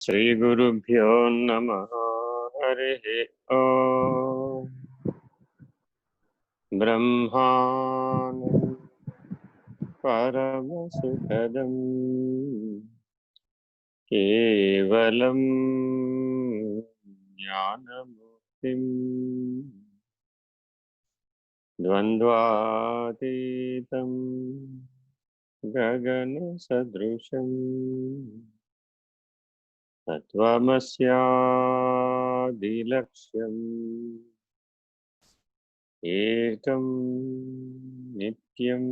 श्रीगुरुभ्यो नमः। हरिः ओम्। ब्रह्मानन्दं परमसुखदं केवलं ज्ञानमुक्तिं द्वन्द्वातीतं गगनसदृशम् तत्त्वमस्यादिलक्ष्यम् एकं नित्यं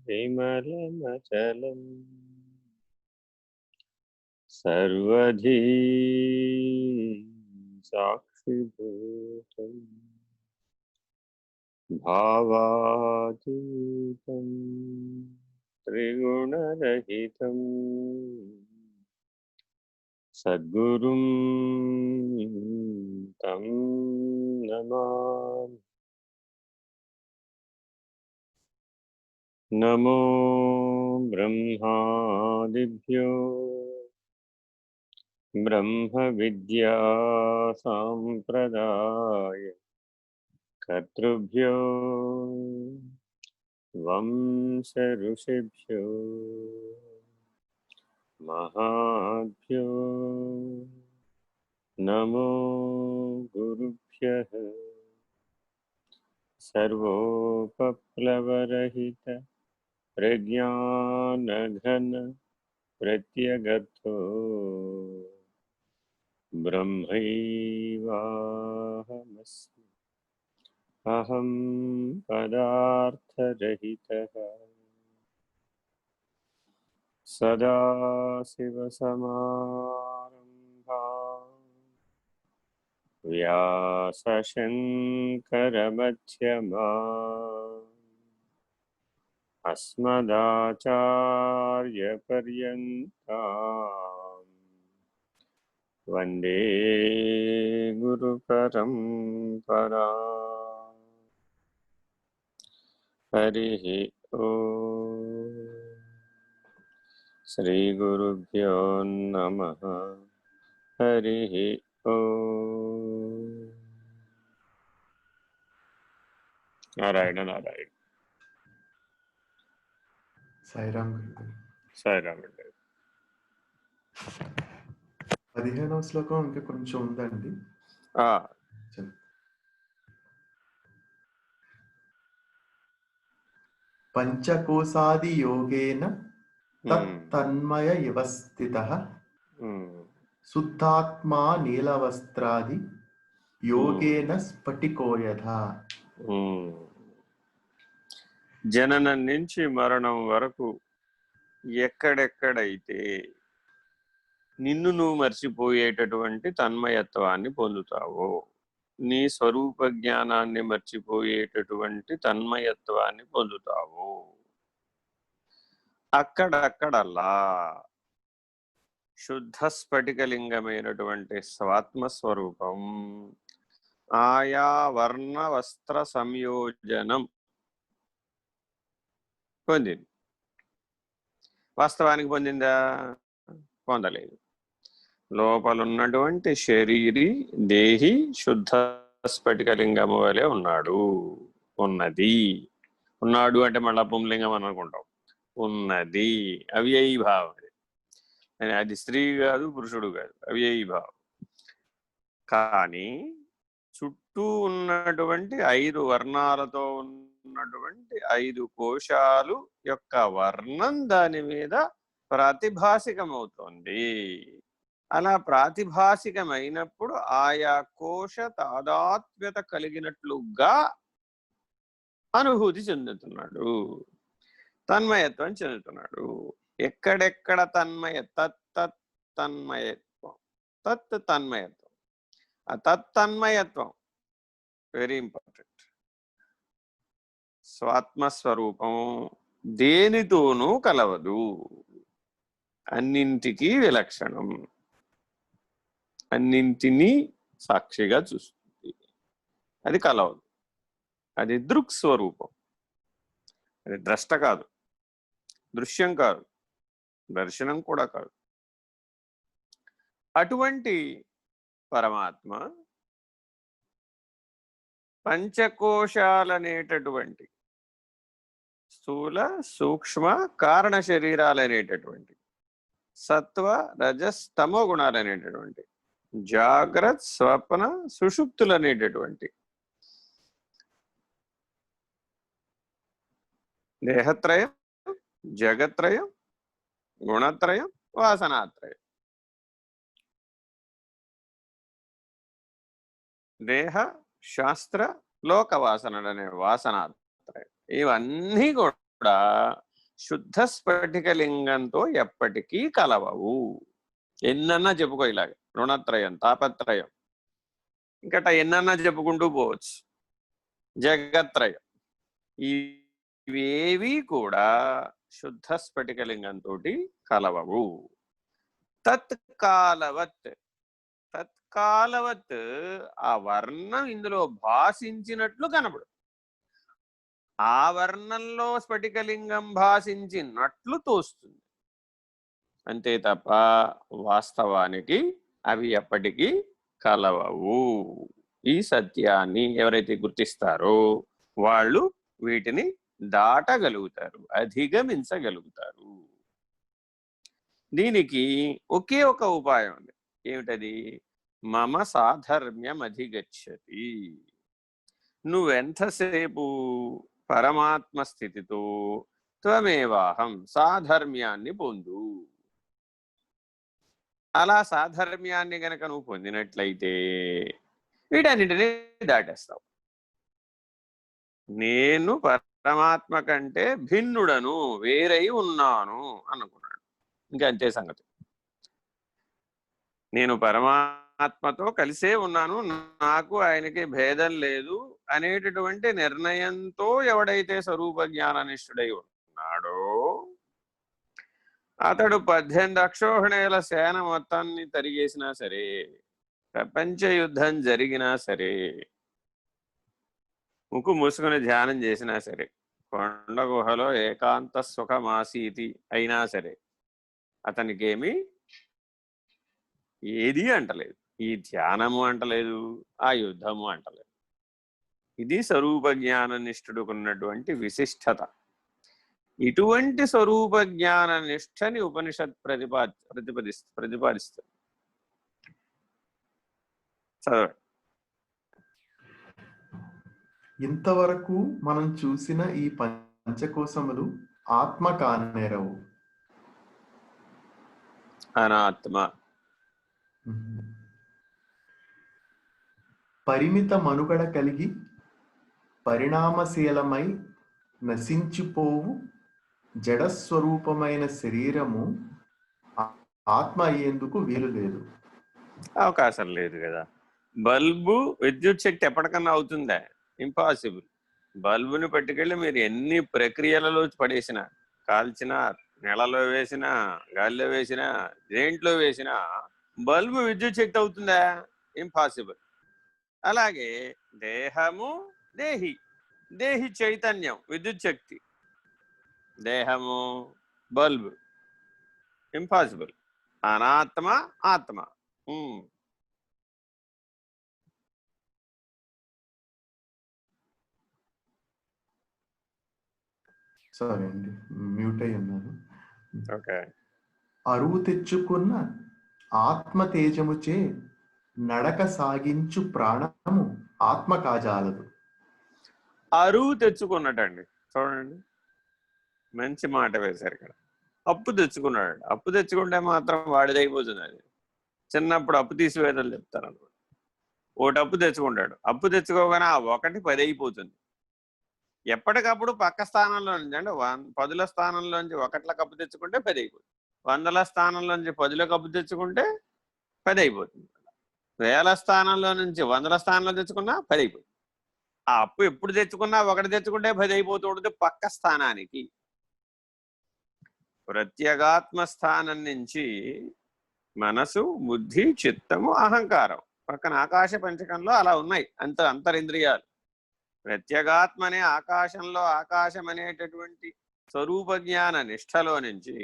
विमलमचलं सर्वधी साक्षिभूतं भावातीतं त्रिगुणरहितं सद्गुरुं तं नमामि। नमो ब्रह्मादिभ्यो ब्रह्मविद्या सम्प्रदाय कर्तृभ्यो वंश ऋषिभ्यो महाभ्यो नमो गुरुभ्यः। सर्वोपप्लवरहित प्रज्ञानघन प्रत्यगर्थो ब्रह्मैवाहमस्मि। अहं पदार्थरहितः सदाशिवसमारम्भां व्यासशङ्करमध्यमाम् अस्मदाचार्यपर्यन्ताम् वन्दे गुरुपरम्पराम्। हरिः ओम्। श्रीगुरुभ्यो नमः। हरिः ओम्। नारायण नारायण। సాయిరామ్. సాయిరామ్. 15వ శ్లోకం ఇంకా కొంచెం ఉందండి. పంచకోశాది యోగేన తన్మయ వ్యవస్థితః శుద్ధాత్మా నీలవస్త్రాది యోగేన స్ఫటికో యథా. జననం నుంచి మరణం వరకు ఎక్కడెక్కడైతే నిన్ను నువ్వు మర్చిపోయేటటువంటి తన్మయత్వాన్ని పొందుతావో, నీ స్వరూప జ్ఞానాన్ని మర్చిపోయేటటువంటి తన్మయత్వాన్ని పొందుతావు, అక్కడక్కడల్లా శుద్ధ స్ఫటికలింగమైనటువంటి స్వాత్మస్వరూపం ఆయా వర్ణ వస్త్ర సంయోజనం పొందింది. వాస్తవానికి పొందిందా? పొందలేదు. లోపలున్నటువంటి శరీరి దేహి శుద్ధ స్ఫటికలింగము వలె ఉన్నాడు, ఉన్నది. ఉన్నాడు అంటే మళ్ళా పుంలింగం అని అనుకుంటాం. ఉన్నది అవ్యయీ భావం. అది స్త్రీ కాదు, పురుషుడు కాదు, అవ్యయీ భావం. కానీ చుట్టూ ఉన్నటువంటి 5 వర్ణాలతో ఉన్నటువంటి 5 కోశాలు యొక్క వర్ణం దాని మీద ప్రాతిభాసికమవుతోంది. అలా ప్రాతిభాసికమైనప్పుడు ఆయా కోశ తాదాత్మ్యత కలిగినట్లుగా అనుభూతి చెందుతున్నాడు, తన్మయత్వం చెందుతున్నాడు. ఎక్కడెక్కడ తన్మయత్వం, తన్మయత్వం, ఆ తన్మయత్వం వెరీ ఇంపార్టెంట్. స్వాత్మస్వరూపం దేనితోనూ కలవదు, అన్నింటికీ విలక్షణం, అన్నింటినీ సాక్షిగా చూస్తుంది. అది కలవదు. అది దృక్స్వరూపం. అది ద్రష్ట కాదు, దృశ్యం కాదు, దర్శనం కూడా కాదు. అటువంటి పరమాత్మ పంచకోశాలనేటటువంటి స్థూల సూక్ష్మ కారణ శరీరాలనేటటువంటి సత్వ రజస్ తమో గుణాలనేటటువంటి జాగ్రత్త స్వప్న సుషుప్తులనేటటువంటి దేహత్రయం జగత్రయం గుణత్రయం వాసనాత్రయం. దేహ శాస్త్ర లోక వాసనలు అనే వాసనాత్రయం ఇవన్నీ కూడా శుద్ధ స్ఫటికలింగంతో ఎప్పటికీ కలవవు. ఎన్నన్నా చెప్పుకో ఇలాగ రుణత్రయం తాపత్రయం ఇంకట ఎన్నన్నా చెప్పుకుంటూ పోవచ్చు. జగత్రయం ఇవేవి కూడా శుద్ధ స్ఫటికలింగంతో కలవవు. తత్కాలవత్ తత్కాలవత్ ఆ వర్ణం ఇందులో భాషించినట్లు కనబడు. ఆ వర్ణంలో స్ఫటికలింగం భాషించినట్లు తోస్తుంది అంతే తప్ప వాస్తవానికి అవి ఎప్పటికీ కలవవు. ఈ సత్యాన్ని ఎవరైతే గుర్తిస్తారో వాళ్ళు వీటిని దాటగలుగుతారు, అధిగమించగలుగుతారు. దీనికి ఒకే ఒక ఉపాయం ఉంది. ఏమిటది? మమ సాధర్మ్యం అధిగచ్చతి. నువ్వెంతసేపు పరమాత్మ స్థితితో త్వమేవాహం సాధర్మ్యాన్ని పొందు. అలా సాధర్మ్యాన్ని గనక నువ్వు పొందినట్లయితే వీటన్నిటినీ దాటేస్తావు. నేను పరమాత్మ కంటే భిన్నుడను, వేరై ఉన్నాను అనుకున్నాడు. ఇంకా అంతే సంగతి. నేను పరమాత్మతో కలిసే ఉన్నాను, నాకు ఆయనకి భేదం లేదు అనేటటువంటి నిర్ణయంతో ఎవడైతే స్వరూప జ్ఞాననిష్ఠుడై ఉన్నాడో అతడు 18 అక్షోహిణీల సేన మొత్తాన్ని తరిగేసినా సరే, ప్రపంచ యుద్ధం జరిగినా సరే, ముక్కు మూసుకుని ధ్యానం చేసినా సరే, కొండ గుహలో ఏకాంత సుఖమాసీతి అయినా సరే అతనికేమి ఏది అంటలేదు. ఈ ధ్యానము అంటలేదు, ఆ యుద్ధము అంటలేదు. ఇది స్వరూప జ్ఞాన నిష్ఠుడుకున్నటువంటి విశిష్టత. ఇటువంటి స్వరూప జ్ఞాన నిష్ఠని ఉపనిషత్ ప్రతిపాదిస్తుంది. చదవండి. ఇంతవరకు మనం చూసిన ఈ పంచకోశములు ఆత్మ కానేరవు, అనాత్మ. పరిమిత మనుగడ కలిగి పరిణామశీలమై నశించిపోవు జడస్వరూపమైన శరీరము ఆత్మ అయ్యేందుకు వీలు లేదు, అవకాశం లేదు కదా. బల్బు విద్యుత్ శక్తి ఎప్పటికన్నా అవుతుందా? ఇంపాసిబుల్. బల్బుని పట్టుకెళ్ళి మీరు ఎన్ని ప్రక్రియలలో పడేసినా, కాల్చినా, నెలలో వేసినా, గాలిలో వేసినా, దేంట్లో వేసినా బల్బు విద్యుత్ శక్తి అవుతుందా? ఇంపాసిబుల్. అలాగే దేహము దేహి, దేహి చైతన్యం విద్యుత్ శక్తి, దేహము బల్బు ఇంపాసిబుల్. అనాత్మ ఆత్మ. సారీ అండి, మ్యూట్ అయి ఉన్నాను. ఓకే. అరువు తెచ్చుకున్న ఆత్మ తేజముచే నడక సాగించు ప్రాణము ఆత్మ కాజాలదు. అరువు తెచ్చుకున్నట్టండి. చూడండి, మంచి మాట వేశారు ఇక్కడ. అప్పు తెచ్చుకున్నాడు. అప్పు తెచ్చుకుంటే మాత్రం వాడిదైపోతుంది. అది చిన్నప్పుడు అప్పు తీసివేతలు చెప్తారు అనమాట. ఒకటి అప్పు తెచ్చుకుంటాడు. అప్పు తెచ్చుకోగానే ఆ 1 10 అయిపోతుంది. ఎప్పటికప్పుడు పక్క స్థానంలో నుంచి, అంటే 10ల స్థానంలోంచి 1లకు అప్పు తెచ్చుకుంటే 10 అయిపోతుంది. 100ల స్థానంలోంచి 10లకు అప్పు తెచ్చుకుంటే 10 అయిపోతుంది. 1000ల స్థానంలో నుంచి 100ల స్థానంలో తెచ్చుకున్నా 10 అయిపోతుంది. ఆ అప్పు ఎప్పుడు తెచ్చుకున్నా 1 తెచ్చుకుంటే 10 అయిపోతుంది పక్క స్థానానికి. ప్రత్యేగాత్మ స్థానం నుంచి మనసు, బుద్ధి, చిత్తము, అహంకారం పక్కన ఆకాశ పంచకంలో అలా ఉన్నాయి అంతరింద్రియాలు. ప్రత్యేగాత్మ అనే ఆకాశంలో ఆకాశం అనేటటువంటి స్వరూప జ్ఞాన నిష్ఠలో నుంచి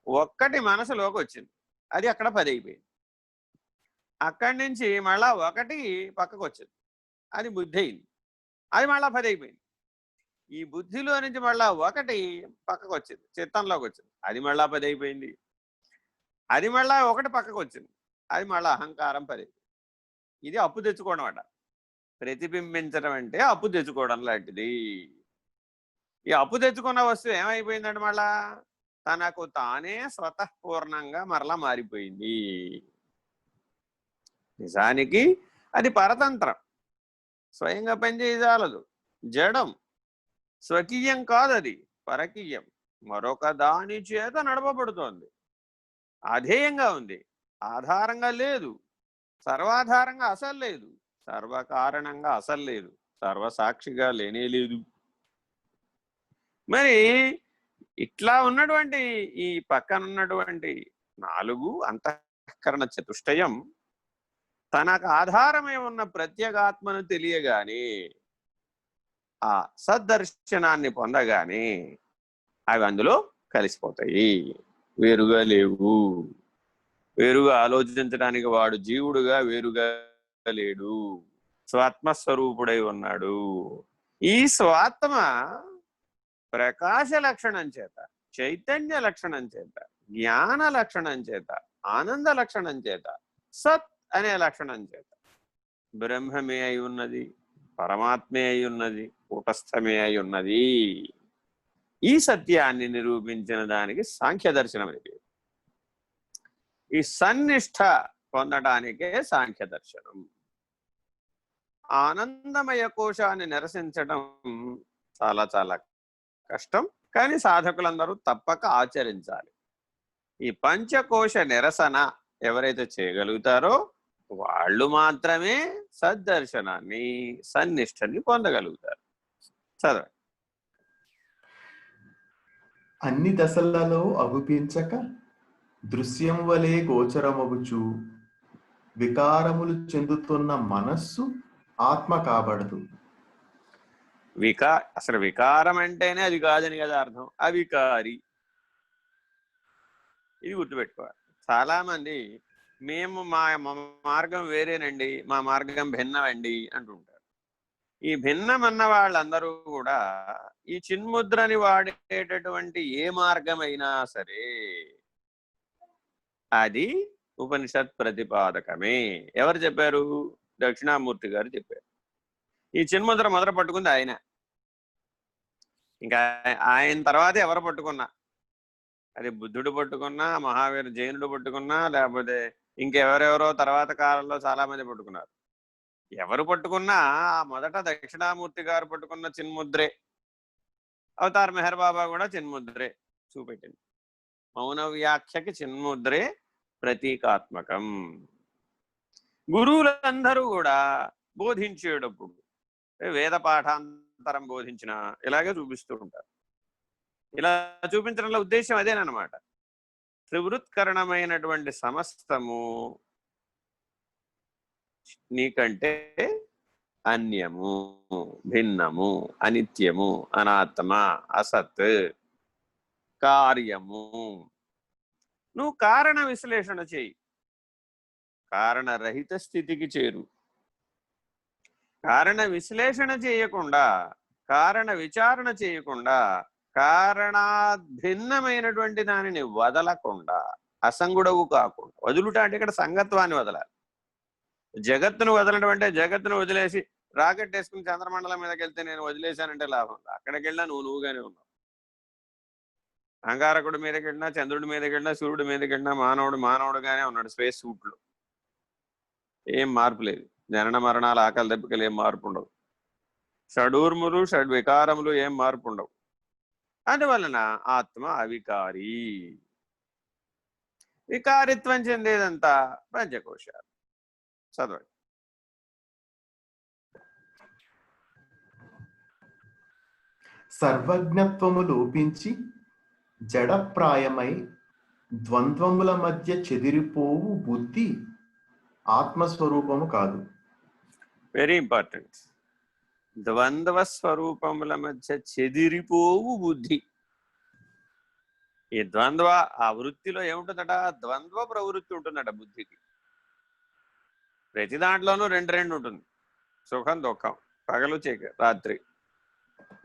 ఒక్కటి మనసులోకి వచ్చింది, అది అక్కడ 10 అయిపోయింది. అక్కడి నుంచి మళ్ళా 1 పక్కకు వచ్చింది, అది బుద్ధి అయింది, అది మళ్ళా 10 అయిపోయింది. ఈ బుద్ధిలో నుంచి మళ్ళా 1 పక్కకు వచ్చింది, చిత్తంలోకి వచ్చింది, అది మళ్ళా 10 అయిపోయింది. అది మళ్ళా 1 పక్కకు వచ్చింది, అది మళ్ళా అహంకారం 10. ఇది అప్పు తెచ్చుకోవడం అట. ప్రతిబింబించడం అంటే అప్పు తెచ్చుకోవడం లాంటిది. ఈ అప్పు తెచ్చుకున్న వస్తువు ఏమైపోయిందంటే మళ్ళా తనకు తానే స్వతఃపూర్ణంగా మరలా మారిపోయింది. నిజానికి అది పరతంత్రం, స్వయంగా పనిచేయజాలదు, జడం, స్వకీయం కాదు, అది పరకీయం, మరొక దాని చేత నడపబడుతోంది. అధేయంగా ఉంది, ఆధారంగా లేదు, సర్వాధారంగా అసలు లేదు, సర్వకారణంగా అసలు లేదు, సర్వసాక్షిగా లేనే లేదు. మరి ఇట్లా ఉన్నటువంటి ఈ పక్కనున్నటువంటి 4 అంతఃకరణ చతుష్టయం తనకు ఆధారమై ఉన్న ప్రత్యేగాత్మను తెలియగానే, ఆ సద్దర్శనాన్ని పొందగానే అవి అందులో కలిసిపోతాయి, వేరుగా లేవు. వేరుగా ఆలోచించడానికి వాడు జీవుడుగా వేరుగా లేడు, స్వాత్మస్వరూపుడై ఉన్నాడు. ఈ స్వాత్మ ప్రకాశ లక్షణం చేత, చైతన్య లక్షణం చేత, జ్ఞాన లక్షణం చేత, ఆనంద లక్షణం చేత, సత్ అనే లక్షణం చేత బ్రహ్మమే అయి ఉన్నది, పరమాత్మే అయి ఉన్నది, కూటస్థమే అయి ఉన్నది. ఈ సత్యాన్ని నిరూపించిన దానికి సాంఖ్య దర్శనం అని పేరు. ఈ సన్నిష్ట పొందడానికే సాంఖ్య దర్శనం. ఆనందమయ కోశాన్ని నిరసించడం చాలా చాలా కష్టం, కానీ సాధకులందరూ తప్పక ఆచరించాలి. ఈ పంచకోశ నిరసన ఎవరైతే చేయగలుగుతారో వాళ్ళు మాత్రమే సద్దర్శనాన్ని, సన్నిష్టని పొందగలుగుతారు. చదవండి. అన్ని దశలలో అగుపించక దృశ్యం వలె గోచరమగుచు వికారములు చెందుతున్న మనస్సు ఆత్మ కాబడదు. అసలు వికారం అంటేనే అది కాదని కదా అర్థం, అవికారి. ఇది గుర్తుపెట్టుకోవాలి. చాలా మంది మేము మా మార్గం వేరేనండి, మా మార్గం భిన్నమండి అంటుంటారు. ఈ భిన్నం అన్న వాళ్ళందరూ కూడా ఈ చిన్ముద్రని వాడేటటువంటి ఏ మార్గమైనా సరే అది ఉపనిషత్ ప్రతిపాదకమే. ఎవరు చెప్పారు? దక్షిణామూర్తి గారు చెప్పారు. ఈ చిన్ముద్ర మొదట పట్టుకుంది ఆయన. ఇంకా ఆయన తర్వాత ఎవరు పట్టుకున్నా, అది బుద్ధుడు పట్టుకున్నా, మహావీర జైనుడు పట్టుకున్నా, లేకపోతే ఇంకెవరెవరో తర్వాత కాలంలో చాలా మంది పట్టుకున్నారు. ఎవరు పట్టుకున్నా మొదట దక్షిణామూర్తి గారు పట్టుకున్న చిన్ముద్రే, అవతార్ మెహర్ బాబా కూడా చిన్ముద్రే చూపెట్టింది. మౌన వ్యాఖ్యకి చిన్ముద్రే ప్రతీకాత్మకం. గురువులందరూ కూడా బోధించేటప్పుడు వేద పాఠాంతరం బోధించిన ఇలాగే చూపిస్తూ ఉంటారు. ఇలా చూపించడంలో ఉద్దేశం అదేనమాట. త్రివృత్కరణమైనటువంటి సమస్తము నీకంటే అన్యము, భిన్నము, అనిత్యము, అనాత్మ, అసత్, కార్యము. నువ్వు కారణ విశ్లేషణ చేయి, కారణరహిత స్థితికి చేరు. కారణ విశ్లేషణ చేయకుండా, కారణ విచారణ చేయకుండా, కారణాభిన్నమైనటువంటి దానిని వదలకుండా, అసంగుడవు కాకుండా, వదులుట అంటే ఇక్కడ సంగత్వాన్ని వదలాలి. జగత్తును వదలడం అంటే జగత్తును వదిలేసి రాకెట్ వేసుకుని చంద్రమండలం మీదకి వెళ్తే నేను వదిలేశానంటే లాభం. అక్కడికి వెళ్ళినా నువ్వుగానే ఉన్నావు. అంగారకుడి మీదకి వెళ్ళినా, చంద్రుడి మీదకి వెళ్ళినా, సూర్యుడి మీదకి వెళ్ళినా మానవుడుగానే ఉన్నాడు స్పేస్ సూట్లో. ఏం మార్పు లేదు. జనన మరణాలు, ఆకలి దెబ్బకలు ఏం మార్పు ఉండవు. షడూర్ములు, షడ్వికారములు ఏం మార్పు ఉండవు. అందువలన ఆత్మ అవికారి. వికారిత్వం చెందేదంతా పంచకోశాలు. చదవండి. సర్వజ్ఞత్వము లోపించి జడప్రాయమై ద్వంద్వముల మధ్య చెదిరిపోవు బుద్ధి ఆత్మస్వరూపము కాదు. Very important. ద్వంద్వ స్వరూపముల మధ్య చెదిరిపోవు బుద్ధి. ఈ ద్వంద్వ, ఆ వృత్తిలో ఏముంటుందట? ద్వంద్వ ప్రవృత్తి ఉంటుందట బుద్ధికి. ప్రతి దాంట్లోనూ రెండు రెండు ఉంటుంది. సుఖం దుఃఖం, పగలు చీకటి రాత్రి,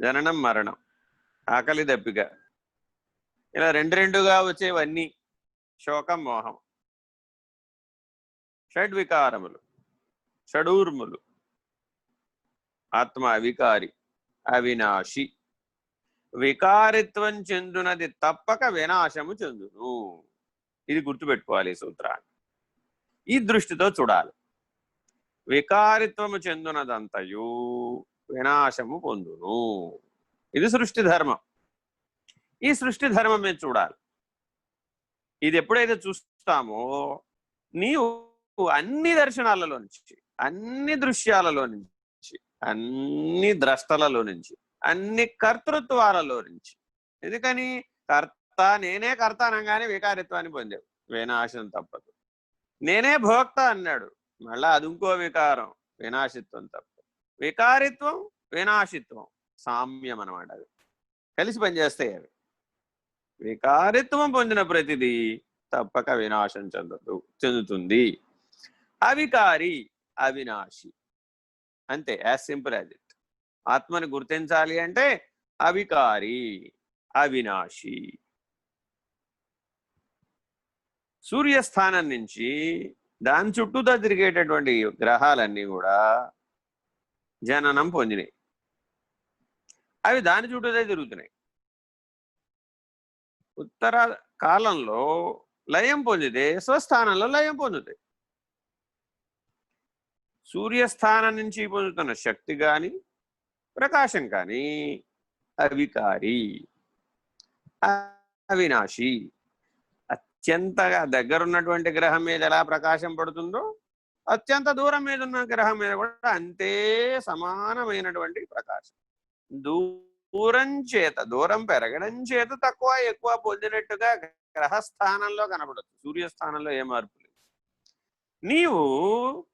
జననం మరణం, ఆకలి దప్పిక, ఇలా రెండు రెండుగా వచ్చేవన్నీ శోకం మోహం, షడ్వికారములు, షడూర్ములు. ఆత్మ అవికారి, అవినాశి. వికారిత్వం చెందునది తప్పక వినాశము చెందును. ఇది గుర్తుపెట్టుకోవాలి ఈ సూత్రాన్ని. ఈ దృష్టితో చూడాలి. వికారిత్వము చెందునదంతయు వినాశము పొందును. ఇది సృష్టి ధర్మం. ఈ సృష్టి ధర్మం మీద చూడాలి. ఇది ఎప్పుడైతే చూస్తామో నీవు అన్ని దర్శనాలలో నుంచి, అన్ని దృశ్యాలలో నుంచి, అన్ని ద్రష్టలలో నుంచి, అన్ని కర్తృత్వాలలో నుంచి, ఎందుకని కర్త నేనే కర్త అనగానే వికారిత్వాన్ని పొందావు, వినాశం తప్పదు. నేనే భోక్త అన్నాడు, మళ్ళా అది ఇంకో వికారం, వినాశిత్వం తప్పదు. వికారిత్వం వినాశిత్వం సామ్యం అన్నమాట. అది కలిసి పనిచేస్తాయి. అవి వికారిత్వం పొందిన ప్రతిదీ తప్పక వినాశం చెందుతుంది. అవికారి, అవినాశి, అంతే. As simple as it. ఆత్మని గుర్తించాలి అంటే అవికారి, అవినాశి. సూర్యస్థానం నుంచి దాని చుట్టూతో తిరిగేటటువంటి గ్రహాలన్నీ కూడా జననం పొందినాయి. అవి దాని చుట్టూతో తిరుగుతున్నాయి. ఉత్తర కాలంలో లయం పొందితే స్వస్థానంలో లయం పొందుతాయి. సూర్యస్థానం నుంచి పొందుతున్న శక్తి కానీ ప్రకాశం కానీ అవికారి, అవినాశి. అత్యంతగా దగ్గరున్నటువంటి గ్రహం మీద ఎలా ప్రకాశం పడుతుందో అత్యంత దూరం మీద ఉన్న గ్రహం మీద కూడా అంతే సమానమైనటువంటి ప్రకాశం. దూరం చేత, దూరం పెరగడం చేత తక్కువ ఎక్కువ పొందినట్టుగా గ్రహస్థానంలో కనబడదు. సూర్యస్థానంలో ఏ మార్పు లేదు. నీవు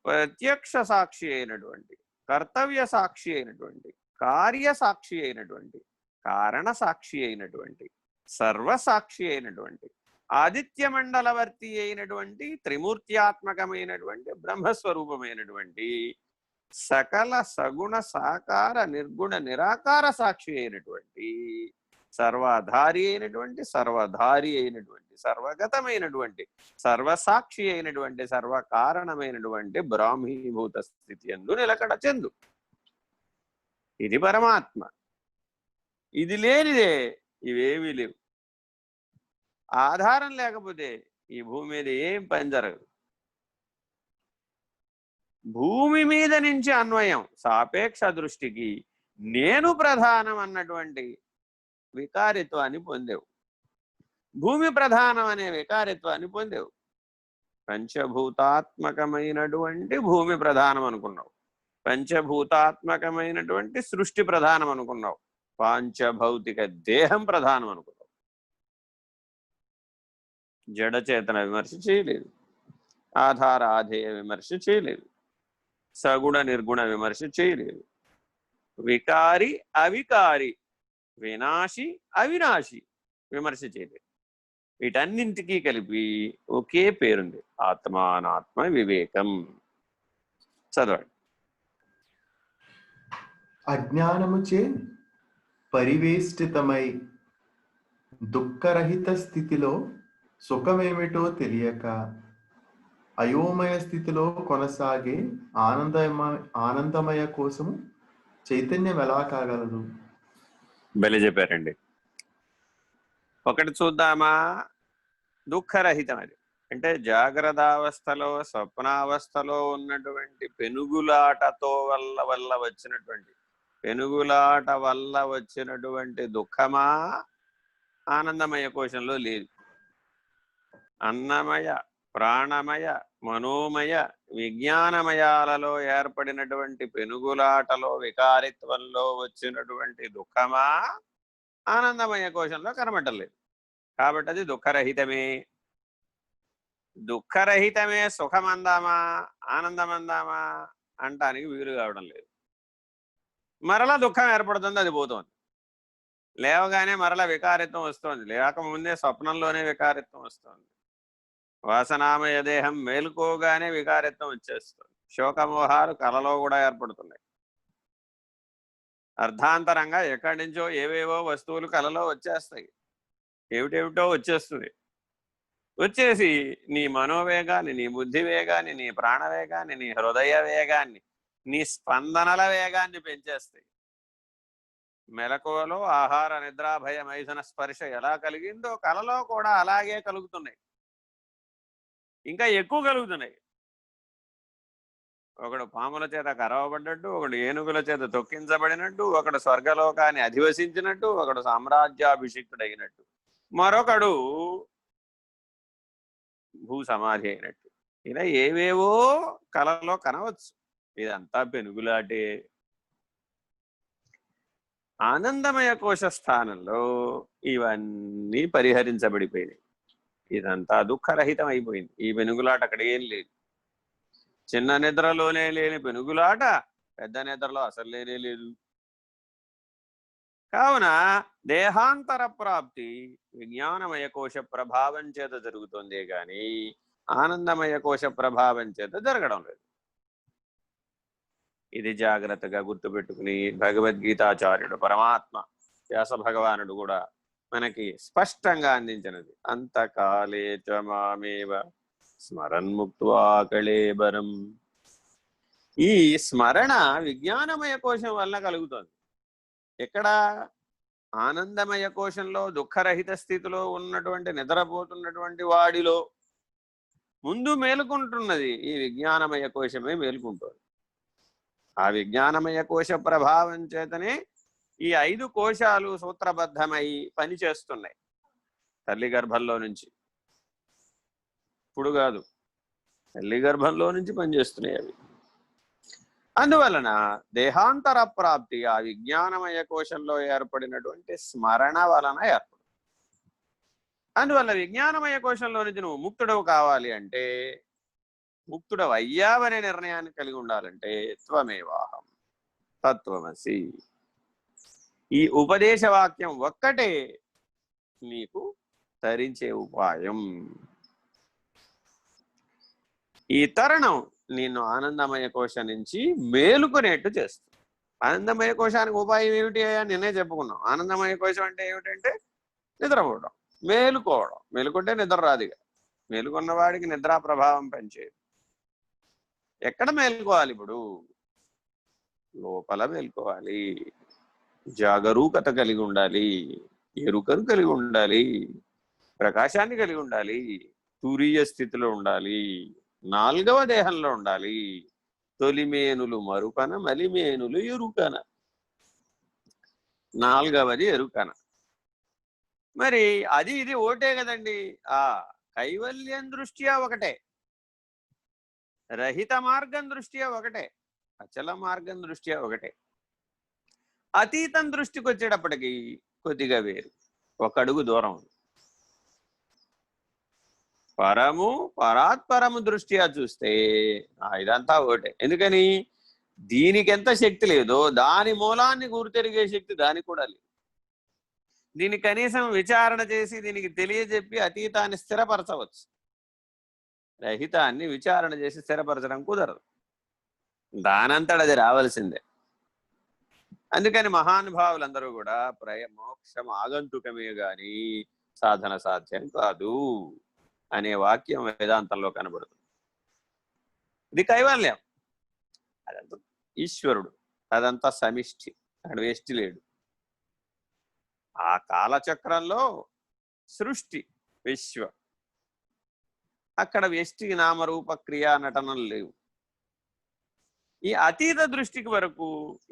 ప్రత్యక్ష సాక్షి అయినటువంటి, కర్తవ్య సాక్షి అయినటువంటి, కార్యసాక్షి అయినటువంటి, కారణ సాక్షి అయినటువంటి, సర్వసాక్షి అయినటువంటి, ఆదిత్య మండలవర్తి అయినటువంటి, త్రిమూర్త్యాత్మకమైనటువంటి, బ్రహ్మస్వరూపమైనటువంటి, సకల సగుణ సాకార నిర్గుణ నిరాకార సాక్షి అయినటువంటి, సర్వాధారి అయినటువంటి, సర్వధారి అయినటువంటి, సర్వగతమైనటువంటి, సర్వసాక్షి అయినటువంటి, సర్వకారణమైనటువంటి బ్రాహ్మీభూత స్థితి యందు నిలకడ చెందు. ఇది పరమాత్మ. ఇది లేనిదే ఇవేమీ లేవు. ఆధారం లేకపోతే ఈ భూమి మీద ఏం పని జరగదు. భూమి మీద నుంచి అన్వయం సాపేక్ష దృష్టికి నేను ప్రధానం అన్నటువంటి వికారిత్వాన్ని పొందేవు. భూమి ప్రధానం అనే వికారిత్వాన్ని పొందేవు. పంచభూతాత్మకమైనటువంటి భూమి ప్రధానం అనుకున్నావు, పంచభూతాత్మకమైనటువంటి సృష్టి ప్రధానం అనుకున్నావు, పాంచభౌతిక దేహం ప్రధానం అనుకున్నావు. జడచేతన విమర్శ చేయలేదు, ఆధార ఆధేయ విమర్శ చేయలేదు, సగుణ నిర్గుణ విమర్శ చేయలేదు. వికారి, అవికారి, వినాశి, అవినాశి విమర్శ చేయలేదు. వీటన్నింటికీ కలిపి ఒకే పేరుంది, ఆత్మానాత్మ వివేకం. చదవండి. అజ్ఞానముచే పరివేష్టితమై దుఃఖరహిత స్థితిలో సుఖమేమిటో తెలియక అయోమయ స్థితిలో కొనసాగే ఆనందమయ కోసము చైతన్యం ఎలా కాగలదు? బలి చెప్పారండి. ఒకటి చూద్దామా. దుఃఖరహితం అది అంటే జాగ్రత్తావస్థలో, స్వప్నావస్థలో ఉన్నటువంటి పెనుగులాటతో వల్ల వచ్చినటువంటి, పెనుగులాట వల్ల వచ్చినటువంటి దుఃఖమా ఆనందమయ కోశంలో లేదు. అన్నమయ, ప్రాణమయ, మనోమయ, విజ్ఞానమయాలలో ఏర్పడినటువంటి పెనుగులాటలో, వికారిత్వంలో వచ్చినటువంటి దుఃఖమా ఆనందమయ కోశంలో కనబడలేదు. కాబట్టి అది దుఃఖరహితమే. దుఃఖరహితమే సుఖమందామా ఆనందమందామా అంటానికి వీలు కావడం లేదు. మరలా దుఃఖం ఏర్పడుతుంది, అది పోతుంది. లేవగానే మరలా వికారిత్వం వస్తుంది, లేకముందే స్వప్నంలోనే వికారిత్వం వస్తుంది. వాసనామయ దేహం మేలుకోగానే వికారిత్వం వచ్చేస్తుంది. శోకమోహాలు కలలో కూడా ఏర్పడుతున్నాయి. అర్ధాంతరంగా ఎక్కడి నుంచో ఏవేవో వస్తువులు కలలో వచ్చేస్తాయి. ఏమిటేమిటో వచ్చేస్తుంది. వచ్చేసి నీ మనోవేగాన్ని, నీ బుద్ధి వేగాన్ని, నీ ప్రాణవేగాన్ని, నీ హృదయ వేగాన్ని, నీ స్పందనల వేగాన్ని పెంచేస్తాయి. మెలకువలో ఆహార నిద్రాభయ మైథున స్పర్శ ఎలా కలిగిందో కలలో కూడా అలాగే కలుగుతున్నాయి. ఇంకా ఎక్కువ కలుగుతున్నాయి. ఒకడు పాముల చేత కరవబడ్డట్టు, ఒకడు ఏనుగుల చేత తొక్కించబడినట్టు, ఒకడు స్వర్గలోకాన్ని అధివసించినట్టు, ఒకడు సామ్రాజ్యాభిషిక్తుడైనట్టు, మరొకడు భూ సమాధి అయినట్టు. ఇలా ఏవేవో కలలో కనవచ్చు. ఇదంతా పెనుగులాటే. ఆనందమయ కోశ స్థానంలో ఇవన్నీ పరిహరించబడిపోయినాయి. ఇదంతా దుఃఖరహితం అయిపోయింది. ఈ పెనుగులాట అక్కడ ఏం లేదు. చిన్న నిద్రలోనే లేని పెనుగులాట పెద్ద నిద్రలో అసలు లేనే లేదు. కావున దేహాంతర ప్రాప్తి విజ్ఞానమయ కోశ ప్రభావం చేత జరుగుతుంది కానీ ఆనందమయ కోశ ప్రభావం చేత జరగడం లేదు. ఇది జాగ్రత్తగా గుర్తుపెట్టుకుని భగవద్గీతాచార్యుడు పరమాత్మ వ్యాస భగవానుడు కూడా మనకి స్పష్టంగా అందించినది. అంతకాలే చ మామేవ స్మరన్ముక్త్వా కళేబరం. ఈ స్మరణ విజ్ఞానమయ కోశం వలన కలుగుతుంది. ఎక్కడ? ఆనందమయ కోశంలో దుఃఖరహిత స్థితిలో ఉన్నటువంటి నిద్రపోతున్నటువంటి వాడిలో ముందు మేలుకుంటున్నది ఈ విజ్ఞానమయ కోశమే మేలుకుంటుంది. ఆ విజ్ఞానమయ కోశ ప్రభావం చేతనే ఈ 5 కోశాలు సూత్రబద్ధమై పనిచేస్తున్నాయి. తల్లి గర్భంలో నుంచి, ఇప్పుడు కాదు, తల్లి గర్భంలో నుంచి పనిచేస్తున్నాయి అవి. అందువలన దేహాంతర ప్రాప్తి ఆ విజ్ఞానమయ కోశంలో ఏర్పడినటువంటి స్మరణ వలన ఏర్పడు. అందువల్ల విజ్ఞానమయ కోశంలో నుంచి నువ్వు ముక్తుడవు కావాలి అంటే, ముక్తుడవు అయ్యావనే నిర్ణయాన్ని కలిగి ఉండాలంటే త్వమేవాహం తత్వమసి. ఈ ఉపదేశవాక్యం ఒక్కటే నీకు తరించే ఉపాయం. ఈ తరుణం నిన్ను ఆనందమయ కోశం నుంచి మేలుకునేట్టు చేస్తుంది. ఆనందమయ కోశానికి ఉపాయం ఏమిటి అని నిన్నే చెప్పుకున్నాం. ఆనందమయ కోశం అంటే ఏమిటంటే నిద్రపోవడం, మేలుకోవడం. మేలుకుంటే నిద్ర రాదుగా. మేలుకున్న వాడికి నిద్రా ప్రభావం పనిచేయదు. ఎక్కడ మేలుకోవాలి? ఇప్పుడు లోపల మేలుకోవాలి. జాగరూకత కలిగి ఉండాలి, ఎరుకను కలిగి ఉండాలి, ప్రకాశాన్ని కలిగి ఉండాలి, తురీయ స్థితిలో ఉండాలి, 4వ దేహంలో ఉండాలి. తొలిమేనులు మరుకన, మలిమేనులు ఎరుకన. 4వది ఎరుకన. మరి అది ఇది ఒకటే కదండి. కైవల్యం దృష్ట్యా ఒకటే, రహిత మార్గం దృష్ట్యా ఒకటే, అచల మార్గం దృష్ట్యా ఒకటే. అతీతం దృష్టికి వచ్చేటప్పటికి కొద్దిగా వేరు, ఒక అడుగు దూరం. పరము పరాత్పరము దృష్ట్యా చూస్తే ఇదంతా ఒకటే. ఎందుకని? దీనికి ఎంత శక్తి లేదో దాని మూలాన్ని గుర్తెరిగే శక్తి దానికి కూడా లేదు. దీన్ని కనీసం విచారణ చేసి దీనికి తెలియజెప్పి అతీతాన్ని స్థిరపరచవచ్చు. రహితాన్ని విచారణ చేసి స్థిరపరచడం కుదరదు. దానంతట అది రావాల్సిందే. అందుకని మహానుభావులందరూ కూడా మోక్షం ఆగంతుకమే గాని సాధన సాధ్యం కాదు అనే వాక్యం వేదాంతంలో కనబడుతుంది. ఇది కైవల్యం. అదంతా ఈశ్వరుడు, అదంతా సమిష్టి, అక్కడ వేష్టి లేడు. ఆ కాలచక్రంలో సృష్టి విశ్వ, అక్కడ వ్యష్టి నామరూప క్రియా నటనలు లేవు. ఈ అతీత దృష్టికి వరకు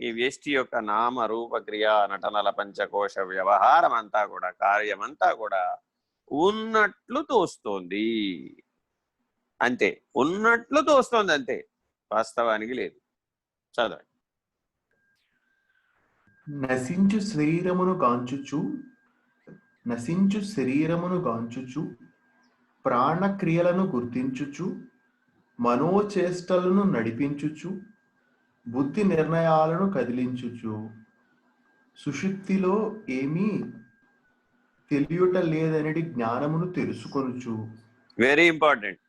ఈ వ్యష్టి యొక్క నామరూప క్రియా నటనల పంచకోశ వ్యవహారం అంతా కూడా, కార్యమంతా కూడా ఉన్నట్లు తోస్తోంది అంతే. ఉన్నట్లు తోస్తోంది అంతే, వాస్తవానికి లేదు. చదవండి. నశించు శరీరమును గాంచుచు ప్రాణక్రియలను గుర్తించుచు మనోచేష్టలను నడిపించుచు బుద్ధి నిర్ణయాలను కదిలించుచు సుషుప్తిలో ఏమీ తెలియుట లేదనడి జ్ఞానమును తెలుసుకొనుచు. Very important.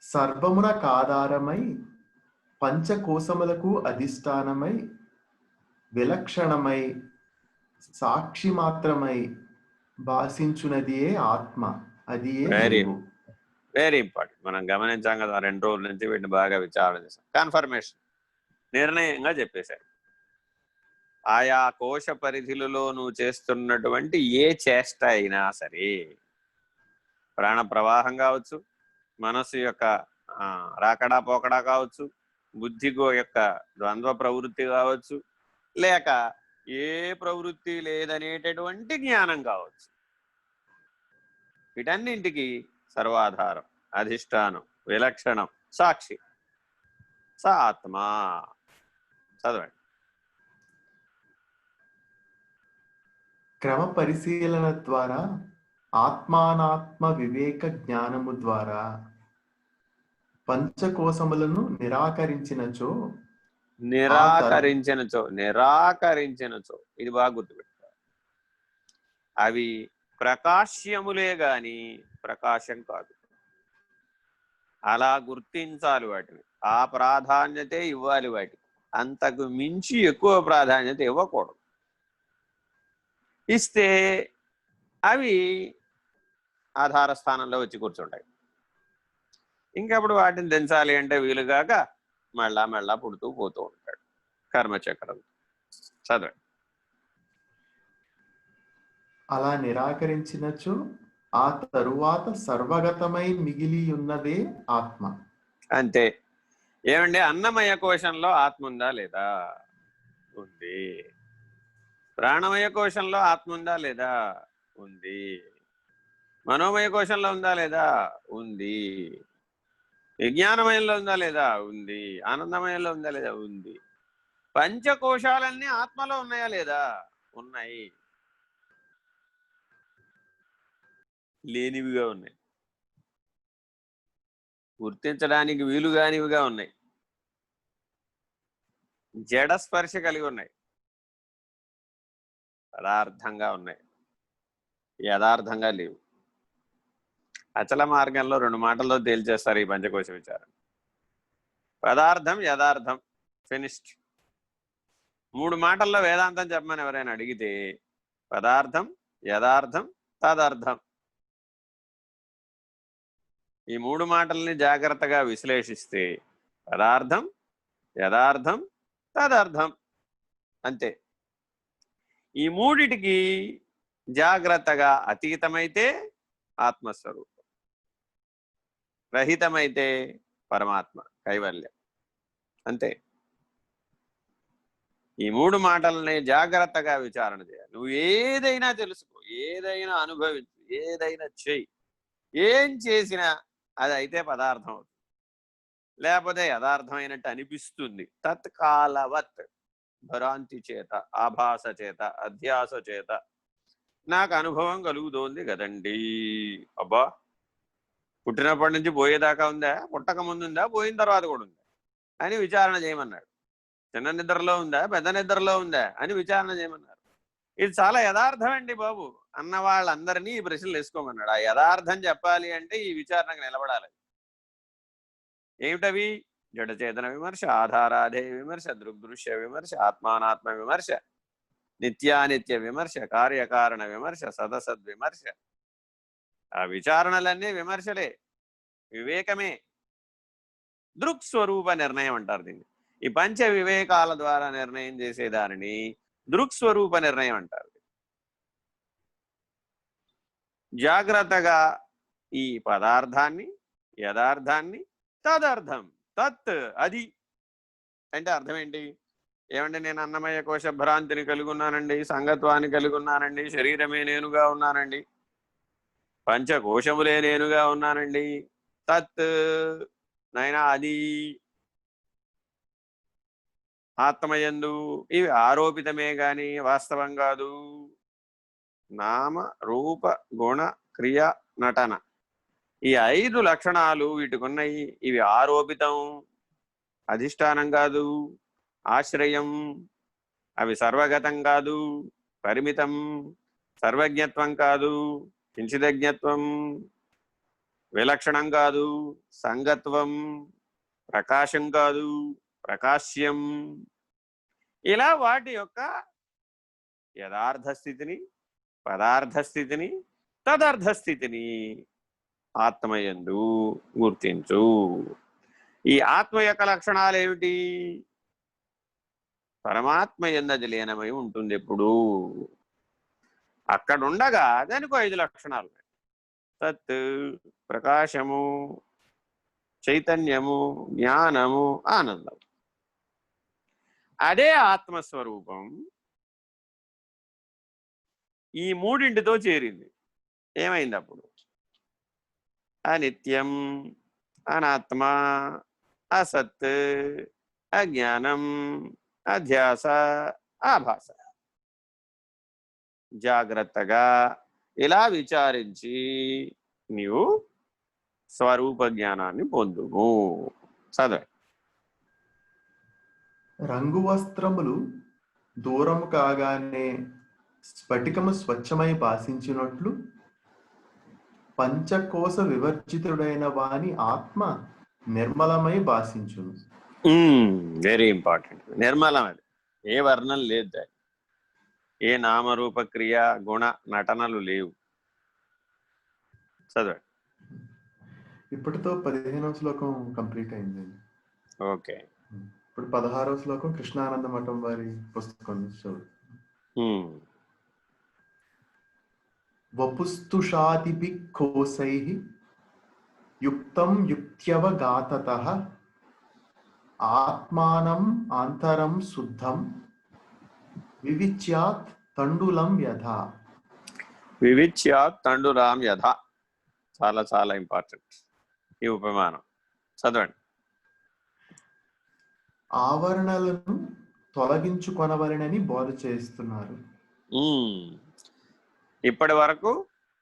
సర్వమునకాధారమై పంచకోశములకు అధిష్టానమై విలక్షణమై సాక్షి మాత్రమై భాషించునదియే ఆత్మ, అది ఏ వెరీ గురువు. Very important. మనం గమనించాం కదా 2 రోజుల నుంచి వీటిని బాగా విచారణ చేశాం. కన్ఫర్మేషన్ నిర్ణయంగా చెప్పేశారు. ఆయా కోశ పరిధిలో నువ్వు చేస్తున్నటువంటి ఏ చేష్ట అయినా సరే, ప్రాణ ప్రవాహం కావచ్చు, మనస్సు యొక్క రాకడా పోకడా కావచ్చు, బుద్ధిగో యొక్క ద్వంద్వ ప్రవృత్తి కావచ్చు, లేక ఏ ప్రవృత్తి లేదనేటటువంటి జ్ఞానం కావచ్చు, వీటన్నింటికి సర్వాధారం, అధిష్టానం, విలక్షణం, సాక్షి స ఆత్మ. చదవండి. క్రమ పరిశీలన ద్వారా ఆత్మానాత్మ వివేక జ్ఞానము ద్వారా పంచకోశములను నిరాకరించినచో ఇది బాగా గుర్తుపెట్టుకోవాలి. అవి ప్రకాశ్యములే గాని ప్రకాశం కాదు. అలా గుర్తించాలి వాటిని. ఆ ప్రాధాన్యతే ఇవ్వాలి వాటికి. అంతకు మించి ఎక్కువ ప్రాధాన్యత ఇవ్వకూడదు. ఇస్తే అవి ఆధార స్థానంలో వచ్చి కూర్చుంటాయి. ఇంకప్పుడు వాటిని దించాలి అంటే వీలుగాక మళ్ళా పుడుతూ పోతూ ఉంటాడు కర్మచక్రం. చదవండి. అలా నిరాకరించినచో ఆ తరువాత సర్వగతమై మిగిలి ఉన్నదే ఆత్మ. అంతే. ఏమండి, అన్నమయ కోశంలో ఆత్మ ఉందా లేదా? ఉంది. ప్రాణమయ కోశంలో ఆత్మ ఉందా లేదా? ఉంది. మనోమయ కోశంలో ఉందా లేదా? ఉంది. విజ్ఞానమయంలో ఉందా లేదా? ఉంది. ఆనందమయంలో ఉందా లేదా? ఉంది. పంచకోశాలన్నీ ఆత్మలో ఉన్నాయా లేదా? ఉన్నాయి. లేనివిగా ఉన్నాయి. గుర్తించడానికి వీలుగానివిగా ఉన్నాయి. జడ స్పర్శ కలిగి ఉన్నాయి. పదార్థంగా ఉన్నాయి. యథార్థంగా లేవు. అచల మార్గంలో 2 మాటల్లో తేల్చేస్తారు ఈ పంచకోశ విచారం. పదార్థం, యథార్థం, ఫినిష్డ్. 3 మాటల్లో వేదాంతం చెప్పమని ఎవరైనా అడిగితే పదార్థం, యథార్థం, తదర్థం. ఈ 3 మాటల్ని జాగ్రత్తగా విశ్లేషిస్తే పదార్థం, యథార్థం, తదర్థం. అంతే. ఈ మూడిటికి జాగ్రత్తగా అతీతమైతే ఆత్మస్వరూపం, రహితమైతే పరమాత్మ కైవల్యం. అంతే. ఈ 3 మాటలని జాగ్రత్తగా విచారణ చేయాలి. నువ్వు ఏదైనా తెలుసుకో, ఏదైనా అనుభవించు, ఏదైనా చెయ్యి. ఏం చేసినా అది అయితే పదార్థం అవుతుంది, లేకపోతే యథార్థమైనట్టు అనిపిస్తుంది. తత్కాలవత్, భ్రాంతి చేత, ఆభాస చేత, అధ్యాస చేత నాకు అనుభవం కలుగుతోంది కదండి. అబ్బా, పుట్టినప్పటి నుంచి పోయేదాకా ఉందా? పుట్టక ముందు ఉందా? పోయిన తర్వాత కూడా ఉందా అని విచారణ చేయమన్నాడు. చిన్న నిద్రలో ఉందా? పెద్ద నిద్రలో ఉందా అని విచారణ చేయమన్నారు. ఇది చాలా యథార్థం అండి బాబు అన్న వాళ్ళందరినీ ఈ ప్రశ్నలు వేసుకోమన్నాడు. ఆ యథార్థం చెప్పాలి అంటే ఈ విచారణకు నిలబడాలి. ఏమిటవి? జడచేతన విమర్శ, ఆధారాధేయ విమర్శ, దృగ్దృశ్య విమర్శ, ఆత్మానాత్మ విమర్శ, నిత్యానిత్య విమర్శ, కార్యకారణ విమర్శ, సదసద్విమర్శ. ఆ విచారణలన్నీ విమర్శలే, వివేకమే. దృక్స్వరూప నిర్ణయం అంటారు దీన్ని. ఈ పంచ వివేకాల ద్వారా నిర్ణయం చేసేదానిని దృక్స్వరూప నిర్ణయం అంటారు. జాగ్రత్తగా ఈ పదార్థాన్ని, యథార్థాన్ని, తదర్థం, తత్ అది అంటే అర్థం ఏంటి? ఏమంటే నేను అన్నమయ కోశ భ్రాంతిని కలిగి ఉన్నానండి, సంగత్వాన్ని కలిగి ఉన్నానండి, శరీరమే నేనుగా ఉన్నానండి, పంచకోశములే నేనుగా ఉన్నానండి. తత్ నైనా అది ఆత్మయందు. ఇవి ఆరోపితమే గాని వాస్తవం కాదు. నామ రూప గుణ క్రియ నటన, ఈ 5 లక్షణాలు వీటికున్నాయి. ఇవి ఆరోపితం, అధిష్టానం కాదు, ఆశ్రయం. అవి సర్వగతం కాదు, పరిమితం. సర్వజ్ఞత్వం కాదు, కించిదజ్ఞత్వం. విలక్షణం కాదు, సంగత్వం, ప్రకాశం కాదు, ప్రకాశ్యం. ఇలా వాటి యొక్క యథార్థ స్థితిని, పదార్థ స్థితిని, తదర్థ స్థితిని ఆత్మయందు గుర్తించు. ఈ ఆత్మ యొక్క లక్షణాలు ఏమిటి? పరమాత్మ యందు లీనమై ఉంటుంది ఎప్పుడు. అక్కడుండగా దానికి 5 లక్షణాలు. తత్, ప్రకాశము, చైతన్యము, జ్ఞానము, ఆనందం. అదే ఆత్మస్వరూపం ఈ మూడింటితో చేరింది. ఏమైంది అప్పుడు? అనిత్యం, అనాత్మ, అసత్, అజ్ఞానం, అధ్యాస, ఆభాస. జాగ్రత్తగా ఇలా విచారించి నీవు స్వరూప జ్ఞానాన్ని పొందుము. చదవండి. రంగు వస్త్రములు దూరము కాగానే స్ఫటికము స్వచ్ఛమై భాషించినట్లు పంచకోశ వివర్జితుడైన వాని ఆత్మ నిర్మలమై భాషించును. Very important. నిర్మలం. అది ఏ వర్ణం లేదు, దాని ఏ నామరూప క్రియ గుణ నటనలు లేవు. చదవండి. ఇప్పటితో 15వ శ్లోకం కంప్లీట్ అయింది. ఓకే. ఇప్పుడు 16వ శ్లోకం కృష్ణానంద మఠం వారి పుస్తకం చదువు. వపుస్తుషాదిభిః కోశైః యుక్తం యుక్త్యవగాతతః ఆత్మానం ఆంతరం శుద్ధం వివిచ్యాత్ తండులం యథా. వివిచ్యాత్ తండులాం యథా. చాలా చాలా ఇంపార్టెంట్ ఈ ఉపమానం. చదవండి. ఆవరణలను తొలగించుకొనవలెనని బోధ చేస్తున్నారు. ఇప్పటి వరకు